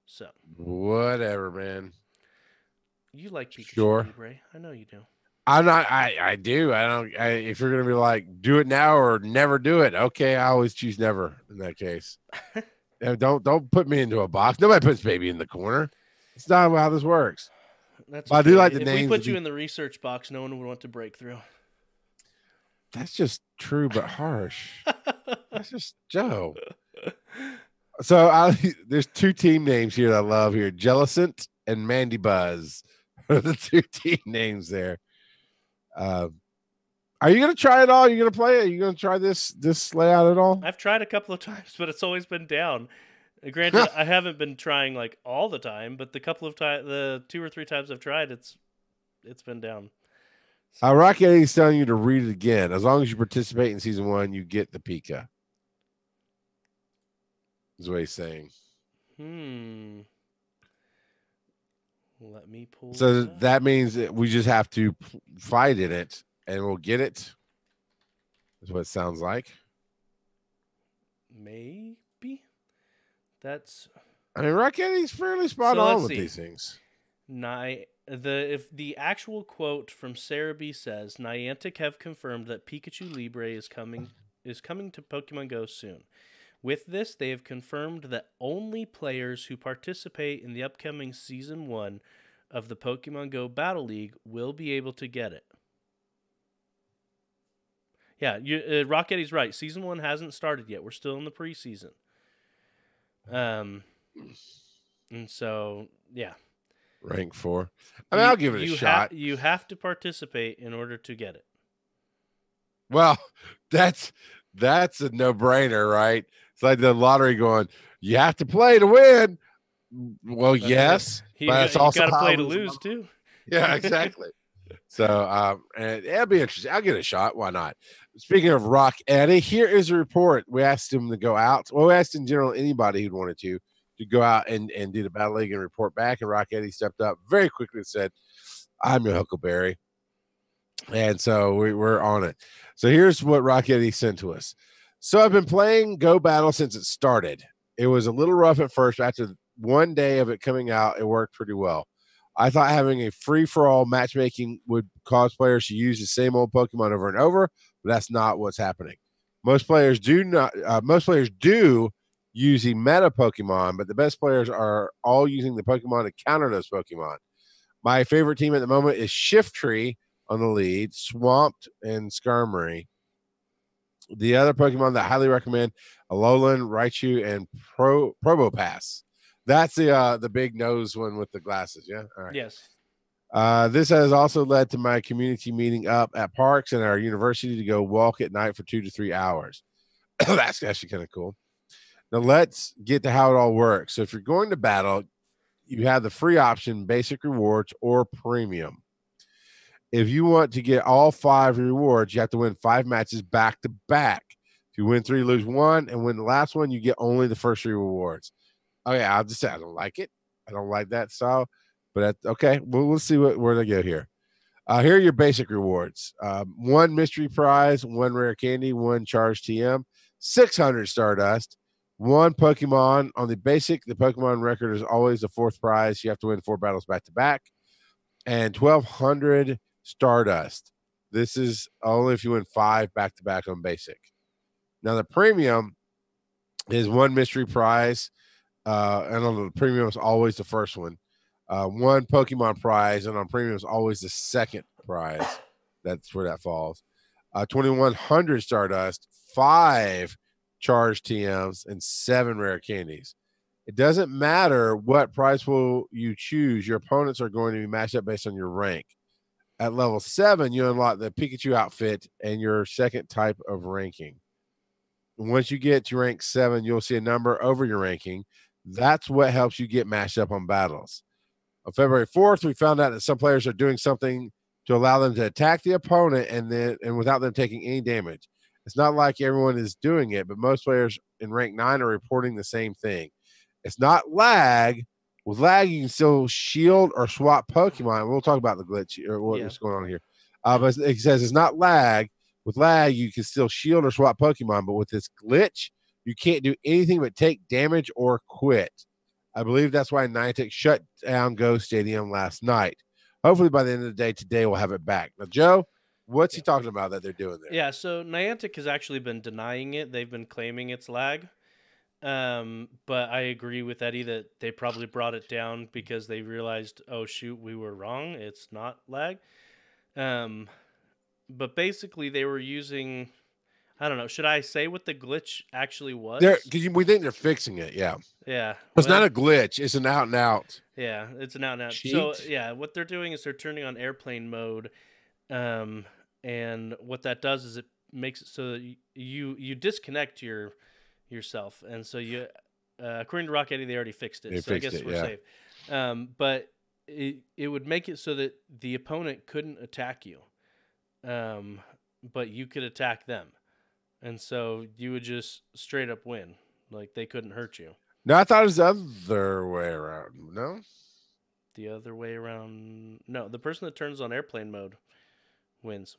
So. Whatever, man. You like Pikachu Libre. I know you do. I'm not. I do. If you're gonna be like, do it now or never do it, okay. I always choose never in that case. Don't put me into a box. Nobody puts baby in the corner. It's not how this works. That's. Okay. I do like the names. If we put you in the research box, no one would want to break through. That's just true, but harsh. That's just Joe. So there's 2 team names here that I love here: Jellicent and Mandy Buzz. The 2 team names there. Are you gonna try it all? Are you gonna play it? Are you gonna try this layout at all? I've tried a couple of times, but it's always been down. Granted, I haven't been trying like all the time, but the 2 or 3 times I've tried, it's been down. So. Rocket is telling you to read it again. As long as you participate in Season 1, you get the Pika. Is what he's saying. Let me pull. So that means that we just have to fight in it, and we'll get it. Is what it sounds like. Maybe. That's. I mean, Rocketti's fairly spot on with these things. If the actual quote from Cerebi says, Niantic have confirmed that Pikachu Libre is coming to Pokemon Go soon. With this, they have confirmed that only players who participate in the upcoming Season 1 of the Pokemon Go Battle League will be able to get it. Yeah, Rock Eddie's right. Season 1 hasn't started yet. We're still in the preseason. And so, yeah. Rank 4. I mean, I'll give it a shot. You have to participate in order to get it. Well, that's a no-brainer, right? It's like the lottery going, you have to play to win. Well, yes, but it's also got to play to lose too. Yeah, exactly. So, and it'll be interesting. I'll get a shot. Why not? Speaking of Rock Eddie, here is a report. We asked him to go out. Well, we asked in general anybody who'd wanted to go out and do the Battle League and report back. And Rock Eddie stepped up very quickly and said, I'm your Huckleberry. And so we're on it. So here's what Rock Eddie sent to us. So I've been playing Go Battle since it started. It was a little rough at first. After one day of it coming out, it worked pretty well. I thought having a free-for-all matchmaking would cause players to use the same old Pokemon over and over, but that's not what's happening. Most players do using meta Pokemon, but the best players are all using the Pokemon to counter those Pokemon. My favorite team at the moment is Shiftry on the lead, Swamped, and Skarmory. The other Pokemon that I highly recommend, Alolan, Raichu, and Probopass. That's the big nose one with the glasses, yeah? All right. Yes. This has also led to my community meeting up at parks and our university to go walk at night for 2 to 3 hours. That's actually kind of cool. Now let's get to how it all works. So if you're going to battle, you have the free option, basic rewards or premium. If you want to get all 5 rewards, you have to win 5 matches back to back. If you win 3, lose 1, and win the last one, you get only the first 3 rewards. Oh yeah, I'll just say I don't like it. I don't like that style, but okay. We'll see where they go here. Here are your basic rewards: 1 mystery prize, 1 rare candy, 1 charged TM, 600 Stardust, 1 Pokemon. On the basic, the Pokemon record is always the 4th prize. You have to win 4 battles back to back, and 1,200 Stardust. This is only if you win 5 back to back on basic. Now the premium is 1 mystery prize. And on the premium is always the first one. 1 Pokemon prize, and on premium is always the 2nd prize. That's where that falls. 2,100 Stardust, 5 charged TMs, and 7 rare candies. It doesn't matter what prize pool you choose. Your opponents are going to be matched up based on your rank. At level 7, you unlock the Pikachu outfit and your 2nd type of ranking. Once you get to rank 7, you'll see a number over your ranking. That's what helps you get matched up on battles. On February 4th, we found out that some players are doing something to allow them to attack the opponent and without them taking any damage. It's not like everyone is doing it, but most players in rank 9 are reporting the same thing. It's not lag. With lag, you can still shield or swap Pokemon. We'll talk about the glitch or what's going on here. But it says it's not lag. With lag, you can still shield or swap Pokemon, but with this glitch, you can't do anything but take damage or quit. I believe that's why Niantic shut down Go Stadium last night. Hopefully by the end of the day today, we'll have it back. Now, Joe, what's he talking about that they're doing there? Yeah, so Niantic has actually been denying it. They've been claiming it's lag. But I agree with Eddie that they probably brought it down because they realized, oh, shoot, we were wrong. It's not lag. But basically they were using... I don't know. Should I say what the glitch actually was? Because we think they're fixing it, yeah. Yeah. It's not a glitch. It's an out and out. Yeah, it's an out and out. Cheat? So, yeah, what they're doing is they're turning on airplane mode. And what that does is it makes it so that you disconnect yourself. And so you, according to Rock Eddie, they already fixed it. I guess we're safe. But it would make it so that the opponent couldn't attack you. But you could attack them. And so you would just straight up win. Like, they couldn't hurt you. No, I thought it was the other way around. No? The other way around? No, the person that turns on airplane mode wins.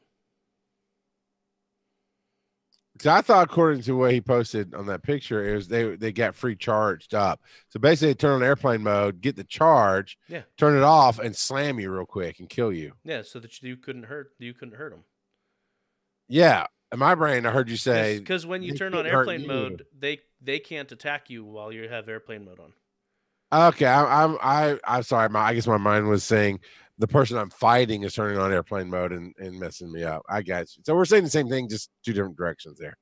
Because I thought, according to what he posted on that picture, it was they got free charged up. So basically, they turn on airplane mode, get the charge, turn it off, and slam you real quick and kill you. Yeah, so that you couldn't hurt them. Yeah. In my brain, I heard you say because when you turn on airplane mode, they can't attack you while you have airplane mode on. Okay, I'm sorry. I guess my mind was saying the person I'm fighting is turning on airplane mode and messing me up. I got you. So we're saying the same thing, just two different directions there.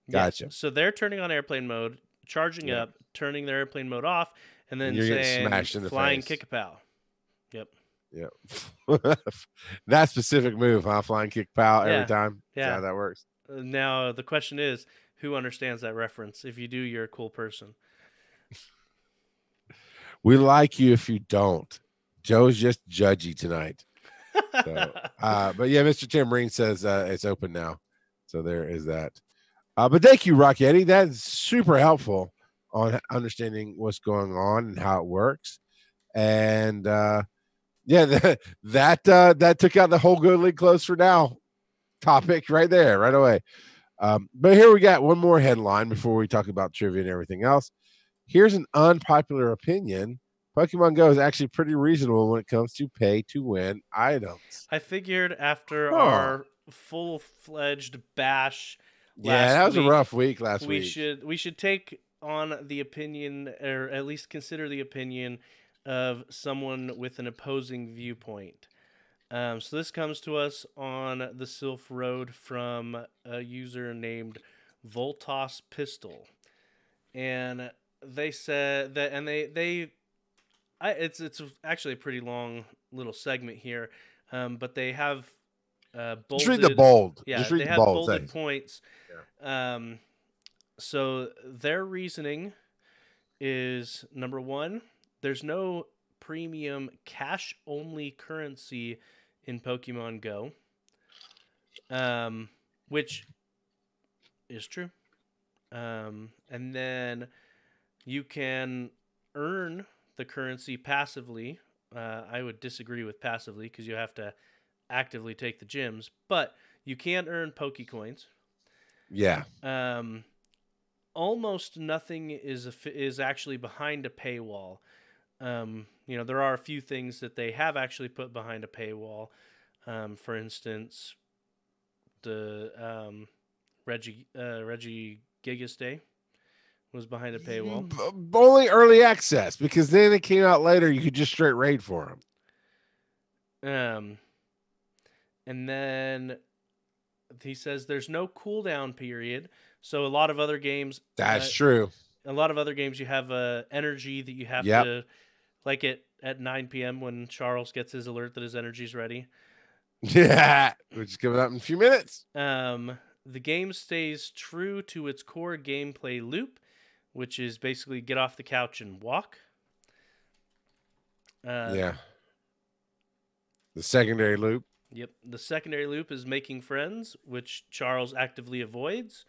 Gotcha. Yes. So they're turning on airplane mode, charging up, turning their airplane mode off, and then you're saying smashed in the flying face. kick-a-pow. Yep. Yep. That specific move, huh? Flying kick-pow every time? Yeah. That's how that works. Now, the question is, who understands that reference? If you do, you're a cool person. We like you if you don't. Joe's just judgy tonight. So, but yeah, Mr. Tambourine says it's open now. So there is that. But thank you, Rocky Eddie. That's super helpful on understanding what's going on and how it works. And that took out the whole Good League Close for Now topic right there, right away. But here we got one more headline before we talk about trivia and everything else. Here's an unpopular opinion. Pokemon Go is actually pretty reasonable when it comes to pay-to-win items. I figured after our full-fledged bash that was a rough week last week. We should take on the opinion, or at least consider the opinion of someone with an opposing viewpoint. So this comes to us on the Sylph Road from a user named Voltos Pistol. And they said that, and it's actually a pretty long little segment here, but they have bolded. Just read the bold. Yeah, just read they the have bold, bolded points. Yeah. So their reasoning is, number one, there's no premium cash-only currency in Pokemon Go, which is true. And then you can earn the currency passively. I would disagree with passively because you have to actively take the gyms, but you can earn Pokecoins. Yeah. Almost nothing is actually behind a paywall. There are a few things that they have actually put behind a paywall. For instance, the Reggie Gigas Day was behind a paywall. Only early access, because then it came out later. You could just straight raid for them. And then he says there's no cooldown period. So a lot of other games. That's true. A lot of other games, you have energy that you have to, like at 9 p.m. when Charles gets his alert that his energy's ready. Yeah, which is coming up in a few minutes. The game stays true to its core gameplay loop, which is basically get off the couch and walk. The secondary loop. Yep. The secondary loop is making friends, which Charles actively avoids.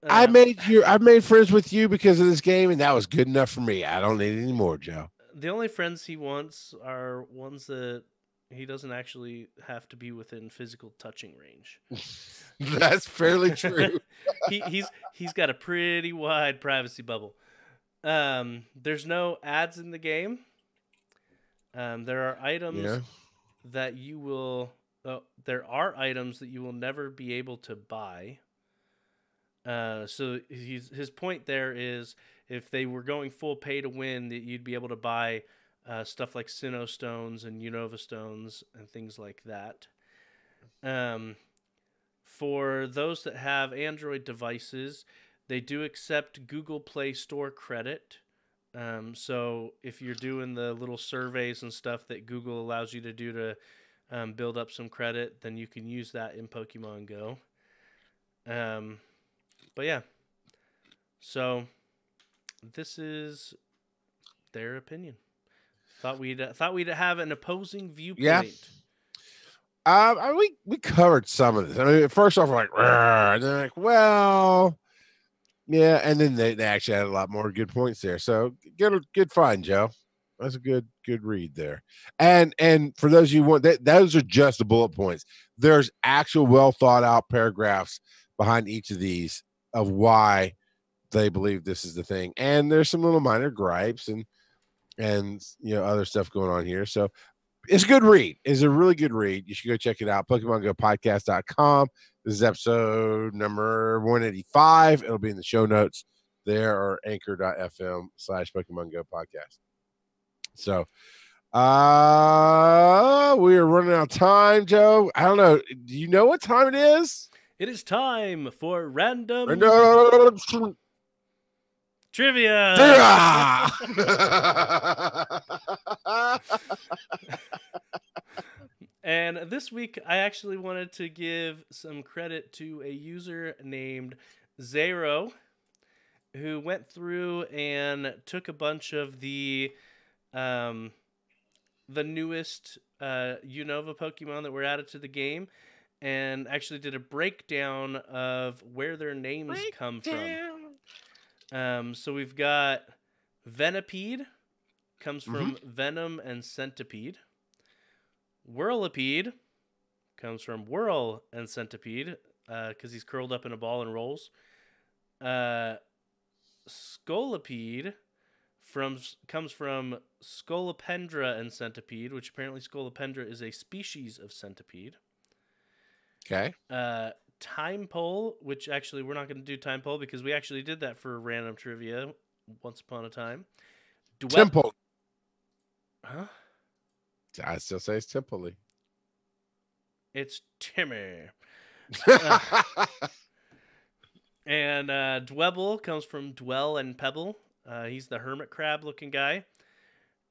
I made friends with you because of this game, and that was good enough for me. I don't need any more, Joe. The only friends he wants are ones that he doesn't actually have to be within physical touching range. That's fairly true. He's got a pretty wide privacy bubble. There's no ads in the game. There are items that you will. There are items that you will never be able to buy. So his point there is, if they were going full pay to win, that you'd be able to buy stuff like Sinnoh Stones and Unova Stones and things like that. For those that have Android devices, they do accept Google Play Store credit. So if you're doing the little surveys and stuff that Google allows you to do to build up some credit, then you can use that in Pokemon Go. But yeah, so this is their opinion. Thought we'd have an opposing viewpoint. Yeah. We covered some of this. I mean, first off, we're like, and they're like, well, yeah, and then they actually had a lot more good points there. So good find, Joe. That's a good read there. And for those of you who want that, those are just the bullet points. There's actual well thought out paragraphs behind each of these of why they believe this is the thing. And there's some little minor gripes and other stuff going on here. So it's a good read. It's a really good read. You should go check it out. PokemonGoPodcast.com. This is episode number 185. It'll be in the show notes there, or anchor.fm/Pokemon Go Podcast. So We are running out of time, Joe. I don't know. Do you know what time it is? It is time for random trivia. And this week, I actually wanted to give some credit to a user named Zero, who went through and took a bunch of the newest Unova Pokemon that were added to the game, and actually did a breakdown of where their names come from. So we've got Venipede, comes from Venom and Centipede. Whirlipede comes from Whirl and Centipede, because he's curled up in a ball and rolls. Scolipede comes from Scolopendra and Centipede, which apparently Scolopendra is a species of centipede. Okay. Time Pole, which actually we're not going to do Time Pole because we actually did that for random trivia once upon a time. Temple. Huh? I still say it's Temple. It's Timmy. And Dwebble comes from Dwell and Pebble. He's the hermit crab looking guy.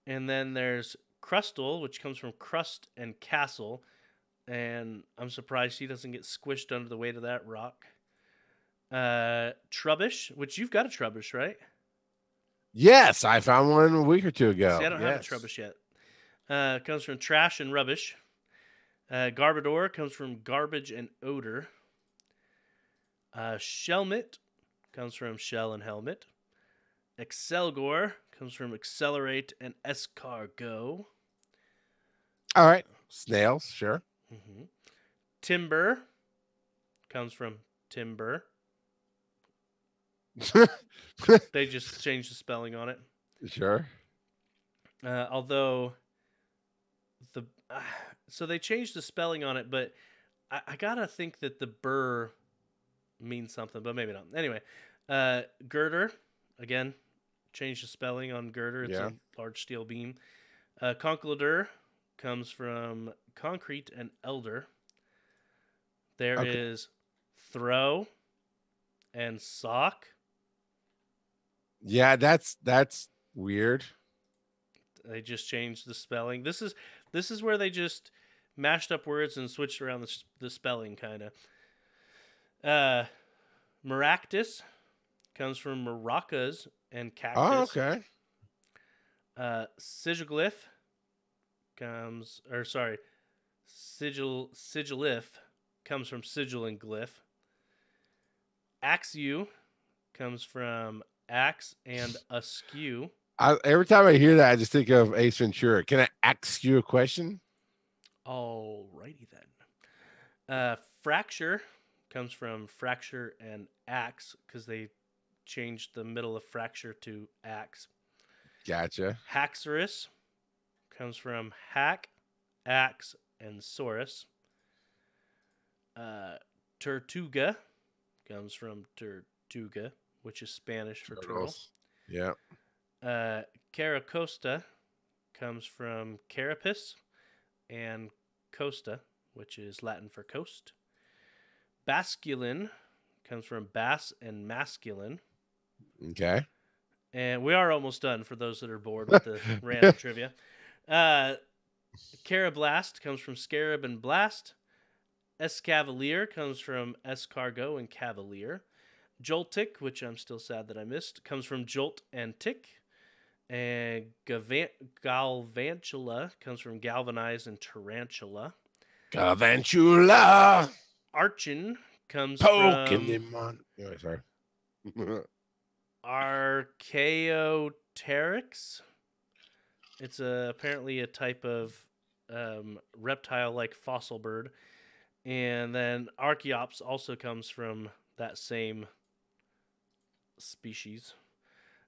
And then there's Crustle, which comes from Crust and Castle. And I'm surprised he doesn't get squished under the weight of that rock. Trubbish, which you've got a Trubbish, right? Yes, I found one a week or two ago. See, I don't have a Trubbish yet. Comes from Trash and Rubbish. Garbodor comes from Garbage and Odor. Shelmet comes from Shell and Helmet. Excelgor comes from Accelerate and Escargot. All right. Snails, sure. Timber comes from Timber. They just changed the spelling on it. Sure. Although so they changed the spelling on it, but I gotta think that the burr means something, but maybe not. Anyway, Girder, again, changed the spelling on Girder. It's a large steel beam. Conkeldurr comes from Concrete and Elder. There is Throw and Sock. Yeah, that's weird. They just changed the spelling. This is where they just mashed up words and switched around the spelling, kind of. Maractus comes from maracas and cactus. Oh, okay. Sigilif Sigilif comes from sigil and glyph. Axew comes from axe and askew. Every time I hear that, I just think of Ace Ventura. Can I ask you a question? Alrighty then. Fracture comes from fracture and axe because they changed the middle of fracture to axe. Gotcha. Haxorus comes from hack, axe, and saurus. Tortuga comes from tortuga, which is Spanish for turtle. Yeah. Caracosta comes from carapace and costa, which is Latin for coast. Basculin comes from bass and masculine. Okay. And we are almost done for those that are bored with the random trivia. Carablast comes from scarab and blast. Escavalier comes from escargot and cavalier. Joltic, which I'm still sad that I missed, comes from jolt and tick. And Galvantula comes from galvanize and tarantula. Galvantula. Archon comes Pokemon. Oh, sorry. Archaeopteryx. It's apparently a type of reptile-like fossil bird. And then Archaeops also comes from that same species.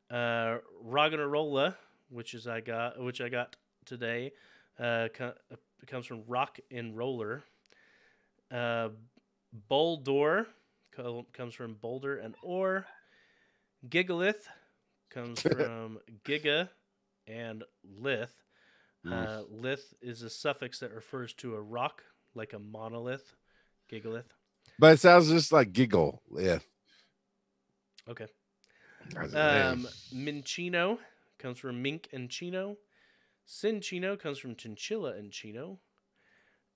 Roggenrola, which I got today, comes from rock and roller. Boldor comes from boulder and ore. Gigalith comes from giga and lith. Lith is a suffix that refers to a rock, like a monolith, gigalith. But it sounds just like giggle. Yeah. Okay. Minchino comes from mink and chino. Cinchino comes from chinchilla and chino.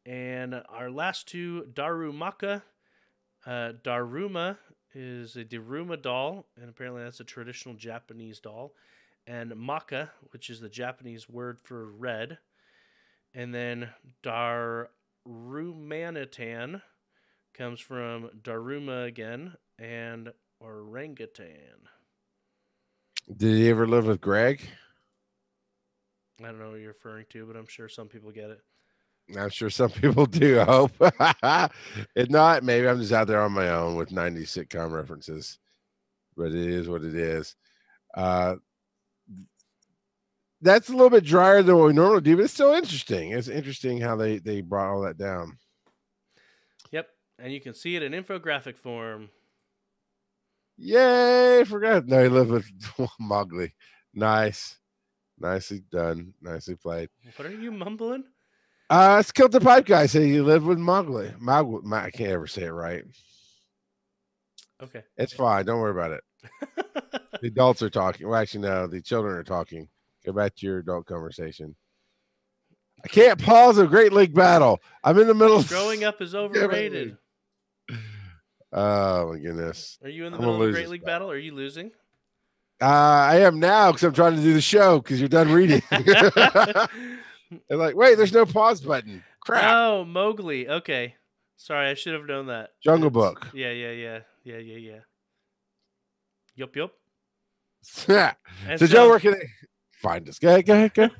And our last two, Darumaka. Daruma is a Daruma doll, and apparently that's a traditional Japanese doll. And Maka, which is the Japanese word for red. And then Darumanitan comes from Daruma again, and orangutan. Did he ever live with Greg? I don't know what you're referring to, but I'm sure some people get it. I'm sure some people do, I hope. If not, maybe I'm just out there on my own with 90s sitcom references. But it is what it is. That's a little bit drier than what we normally do, but it's still interesting. It's interesting how they brought all that down. Yep, and you can see it in infographic form. Yay, forgot. No, he lived with Mowgli. Nice. Nicely done. Nicely played. What are you mumbling? It's Killed the Pipe Guy. Say you live with Mowgli. I can't ever say it right. Okay. It's fine. Don't worry about it. The adults are talking. Well, actually, no. The children are talking. Go back to your adult conversation. I can't pause a Great League battle. I'm in the middle of... Growing up is overrated. Oh, my goodness. Are you in the middle of a Great League battle? Are you losing? I am now because I'm trying to do the show because you're done reading. They're like, wait, there's no pause button. Crap. Oh, Mowgli. Okay. Sorry, I should have known that. Jungle Book. Yeah. Yup. So Joe, where can they find us? Go ahead. Go.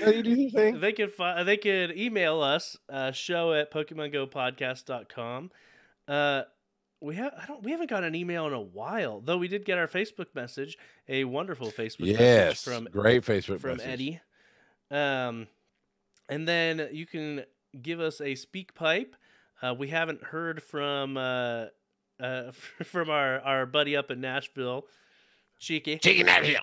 You do your thing. They could email us, show@PokemonGoPodcast.com. We haven't got an email in a while, though we did get our Facebook message, a wonderful Facebook message from Eddie. And then you can give us a speak pipe. We haven't heard from our buddy up in Nashville, Cheeky Nashville.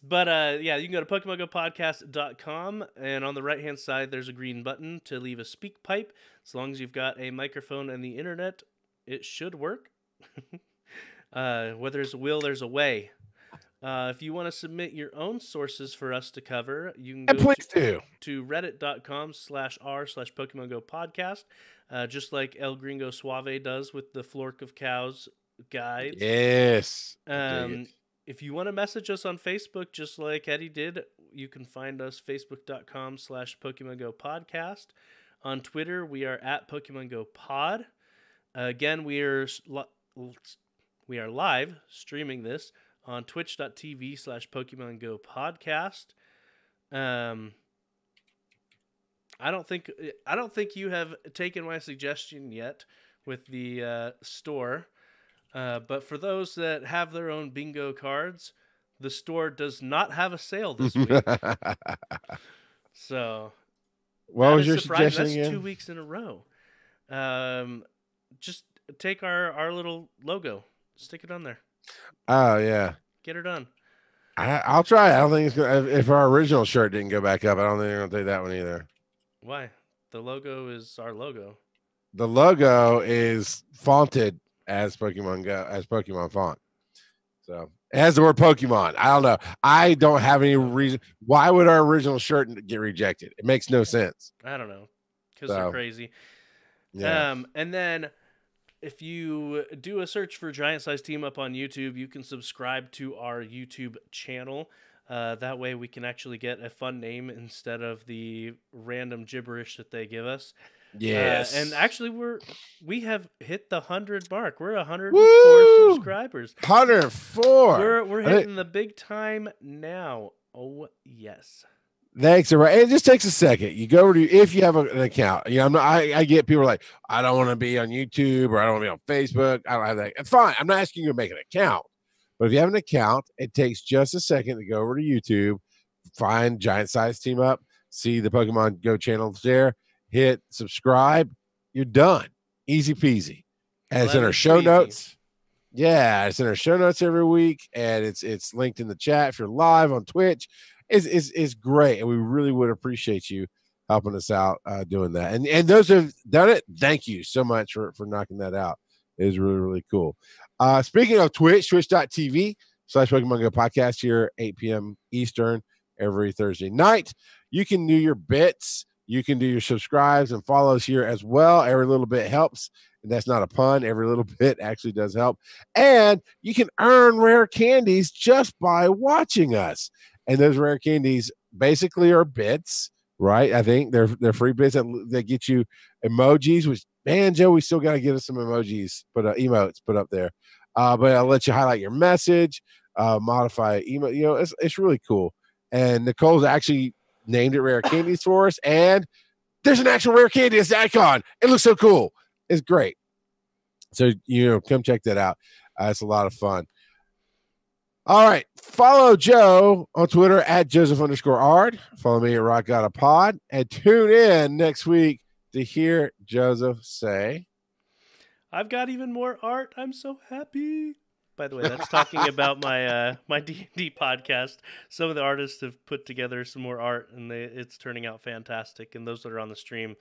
But you can go to PokemonGoPodcast.com, and on the right-hand side, there's a green button to leave a speak pipe. As long as you've got a microphone and the internet, it should work. Where there's a will, there's a way. If you want to submit your own sources for us to cover, you can go to reddit.com/r/Pokemon Go Podcast, just like El Gringo Suave does with the Flork of Cows guides. Yes. If you want to message us on Facebook, just like Eddie did, you can find us facebook.com/Pokemon Go Podcast. On Twitter, we are at Pokemon Go Pod. Again, we are live streaming this on twitch.tv/Pokemon Go Podcast. I don't think you have taken my suggestion yet with the store. But for those that have their own bingo cards, the store does not have a sale this week. So, what was your suggestion That's again? 2 weeks in a row. Just take our little logo, stick it on there. Oh yeah, get her done. I'll try. I don't think it's gonna. If our original shirt didn't go back up, I don't think they're gonna take that one either. Why? The logo is our logo. The logo is fonted as Pokemon Go, as Pokemon font. So it has the word Pokemon. I don't know. I don't have any reason. Why would our original shirt get rejected? It makes no sense. I don't know. Because they're crazy. Yeah. And then if you do a search for Giant Size Team Up on YouTube, you can subscribe to our YouTube channel. That way we can actually get a fun name instead of the random gibberish that they give us. Yes. And actually we have hit the 100 mark. We're 104 subscribers. 104. We're hitting the big time now. Oh yes. Thanks. It just takes a second. You go over to, if you have an account, I get people like, I don't want to be on YouTube or I don't want to be on Facebook. I don't have that. It's fine. I'm not asking you to make an account, but if you have an account, it takes just a second to go over to YouTube, find Giant Size Team Up, see the Pokemon Go channel there, hit subscribe. You're done. Easy peasy. And it's in our show notes. Yeah, it's in our show notes every week, and it's linked in the chat if you're live on Twitch. is great, and we really would appreciate you helping us out doing that. And those who have done it, thank you so much for knocking that out. It is really, really cool. Speaking of Twitch, twitch.tv/Pokemon Go Podcast here, 8 p.m. Eastern every Thursday night. You can do your bits. You can do your subscribes and follows here as well. Every little bit helps. And that's not a pun. Every little bit actually does help. And you can earn rare candies just by watching us. And those rare candies basically are bits, right? I think they're free bits that get you emojis, which, man, Joe, we still got to get us some emojis, emotes put up there. But I'll let you highlight your message, modify email. You know, it's really cool. And Nicole's actually named it Rare Candies for us. And there's an actual Rare Candy. It's the icon. It looks so cool. It's great. So, come check that out. It's a lot of fun. All right. Follow Joe on Twitter at Joseph_Ard. Follow me at Rock Got a Pod. And tune in next week to hear Joseph say, I've got even more art. I'm so happy. By the way, that's talking about my D&D podcast. Some of the artists have put together some more art, and it's turning out fantastic. And those that are on the stream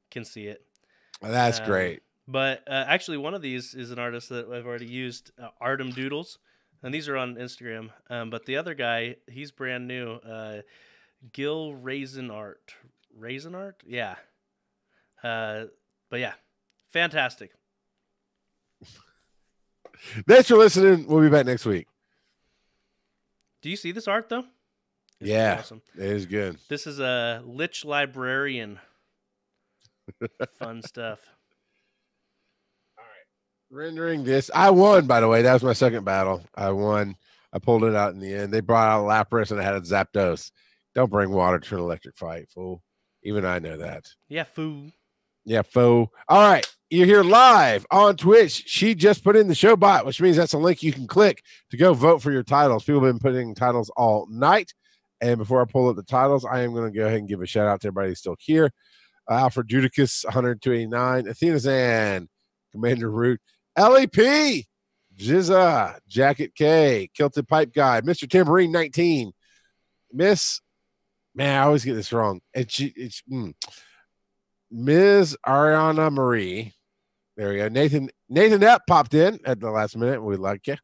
can see it. That's great. But actually, one of these is an artist that I've already used, Artem Doodles, and these are on Instagram. But the other guy, he's brand new, Gil Raisin Art. Raisin Art? Yeah. But yeah, fantastic. Thanks for listening. We'll be back next week. Do you see this art, though? It's awesome. It is good. This is a Lich Librarian. Fun stuff. All right. Rendering this. I won, by the way. That was my second battle. I won. I pulled it out in the end. They brought out a Lapras, and I had a Zapdos. Don't bring water to an electric fight, fool. Even I know that. Yeah, fool. Yeah, fool. All right. You're here live on Twitch. She just put in the show bot, which means that's a link you can click to go vote for your titles. People have been putting titles all night. And before I pull up the titles, I am going to go ahead and give a shout out to everybody who's still here. Alfred Judicus, 189. Athena Zan, Commander Root, LEP, Jizza, Jacket K, Kilted Pipe Guy, Mr. Tambourine, 19. Miss, man, I always get this wrong. Ms. Ariana Marie. There we go. Nathan Epp popped in at the last minute. We like you.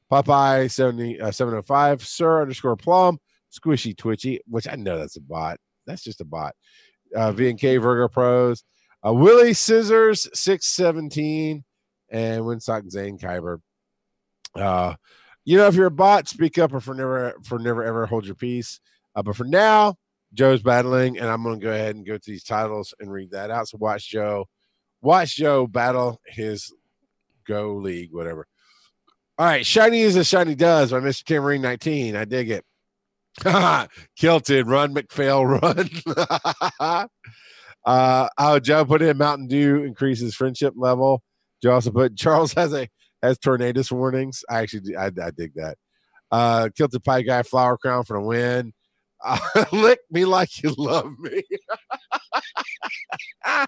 Popeye 705, Sir_Plum, Squishy Twitchy, which I know that's a bot. That's just a bot. V&K Virgo Pros, Willie Scissors 617, and Winsock Zane Kyber. If you're a bot, speak up, or for never ever hold your peace. But for now, Joe's battling, and I'm going to go ahead and go to these titles and read that out. So watch Joe battle his Go League, whatever. All right, Shiny is as Shiny does by Mr. Tambourine 19. I dig it. Kilted, run, McPhail, run. Joe put in Mountain Dew increases friendship level. Joe also put Charles has tornadoes warnings. I dig that. Kilted Pie Guy, Flower Crown for the win. Lick me like you love me. I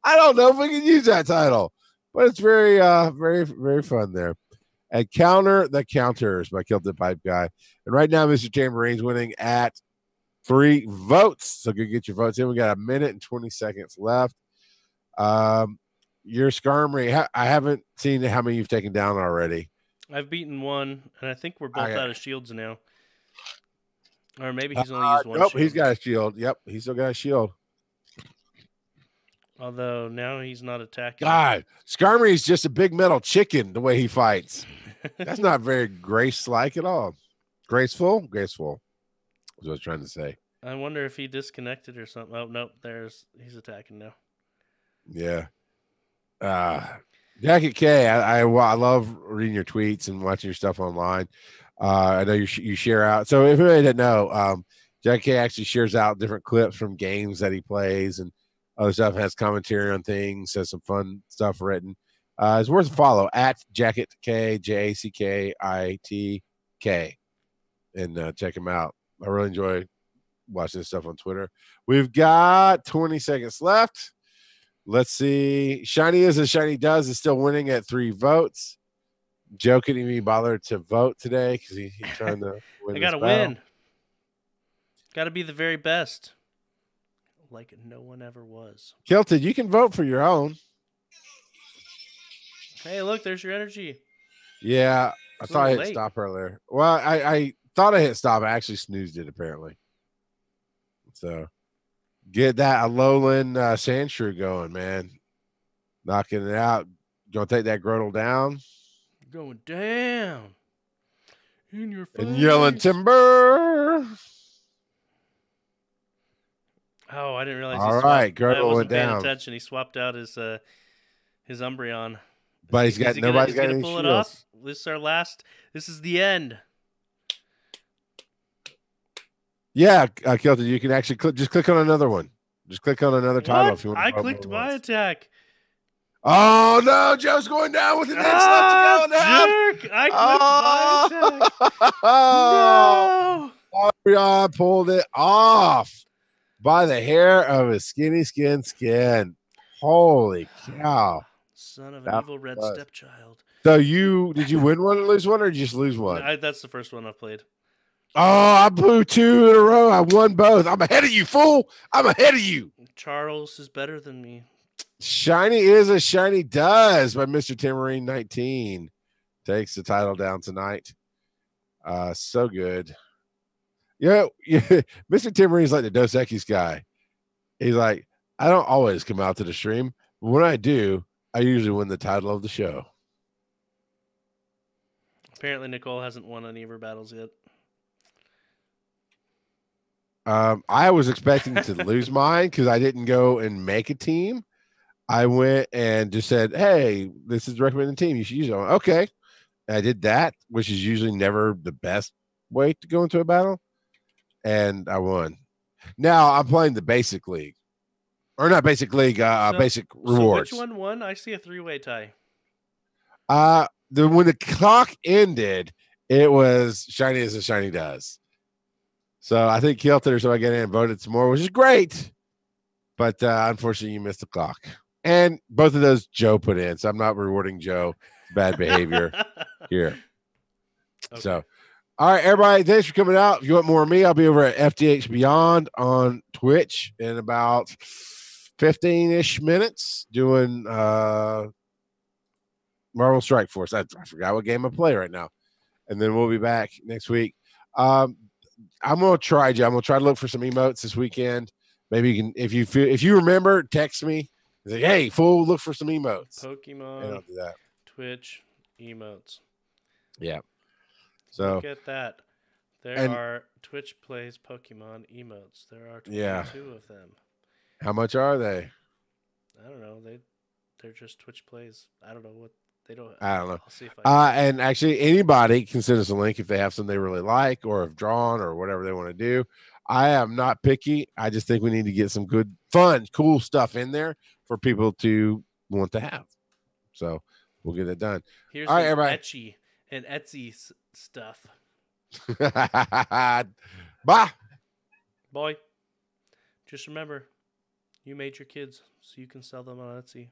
don't know if we can use that title, but it's very, very, very fun there. And Counter the Counters by Kilted Pipe Guy. And right now, Mr. Tambourine's winning at 3 votes. So go get your votes in. We got 1 minute and 20 seconds left. Your Skarmory, I haven't seen how many you've taken down already. I've beaten one, and I think we're both out of shields now. Or maybe he's only used one Nope, shield. He's got a shield. Yep, he's still got a shield. Although now he's not attacking. God, Skarmory is just a big metal chicken the way he fights. That's not very grace-like at all. Graceful? Graceful is what I was trying to say. I wonder if he disconnected or something. Oh, nope, he's attacking now. Yeah. Jacket K, I love reading your tweets and watching your stuff online. I know you share out. So if anybody didn't know, Jacket K actually shares out different clips from games that he plays and other stuff, has commentary on things, has some fun stuff written. It's worth a follow at Jacket K, JACKITK, and check him out. I really enjoy watching this stuff on Twitter. We've got 20 seconds left. Let's see. Shiny is as Shiny does is still winning at 3 votes. Joe couldn't even bother to vote today because he's trying to win. I got to win. Got to be the very best. Like no one ever was. Kilted, you can vote for your own. Hey, look, there's your energy. Yeah, I thought I hit stop earlier. Well, I thought I hit stop. I actually snoozed it, apparently. So, get that Alolan Sandshrew going, man. Knocking it out. Gonna take that Grotle down. Going down. In your face. And yelling timber. Oh, I didn't realize. All right, Grotle went down. Paying attention. He swapped out his Umbreon. But he's got nobody's got any pull shields. It off. This is our last. This is the end. Yeah, Kilton, you can actually just click on another one. Just click on another title if you want. I clicked my attack. Oh no, Joe's going down with an inch left to go in the jerk! I clicked my attack. No. Umbreon pulled it off by the hair of his skin. Holy cow! Son of an evil red stepchild. So did you win one or lose one, or just lose one? That's the first one I've played. Oh, I blew 2 in a row. I won both. I'm ahead of you, fool. I'm ahead of you. Charles is better than me. Shiny is as shiny does by Mr. Tamarine 19. Takes the title down tonight. So good. Yeah, Mr. Tamarine's like the Dos Equis guy. He's like, I don't always come out to the stream, but when I do, I usually win the title of the show. Apparently, Nicole hasn't won any of her battles yet. I was expecting to lose mine because I didn't go and make a team. I went and just said, hey, this is the recommended team. You should use it. Okay. And I did that, which is usually never the best way to go into a battle. And I won. Now I'm playing the basic league. Or not basic league, basic rewards. So which one won? I see a 3-way tie. When the clock ended, it was shiny as a shiny does. So I think Kilter or somebody got in and voted some more, which is great. But unfortunately, you missed the clock. And both of those Joe put in. So I'm not rewarding Joe bad behavior here. Okay. So, all right, everybody, thanks for coming out. If you want more of me, I'll be over at FTH Beyond on Twitch in about 15-ish minutes doing Marvel Strike Force. I forgot what game I play right now. And then we'll be back next week. I'm gonna try, Joe. I'm gonna try to look for some emotes this weekend. Maybe you can, if you remember, text me. Say, hey, fool, look for some emotes. Pokemon. And I'll do that. Twitch emotes. Yeah. So look at that. There are Twitch plays Pokemon emotes. There are 22 of them. How much are they? I don't know. They're just Twitch plays. I don't know what. I don't know. I'll see if and actually, anybody can send us a link if they have something they really like or have drawn or whatever they want to do. I am not picky. I just think we need to get some good, fun, cool stuff in there for people to want to have. So we'll get it done. Here's all right, some everybody. Etchy and Etsy stuff. Bye. Boy, just remember, you made your kids so you can sell them on Etsy.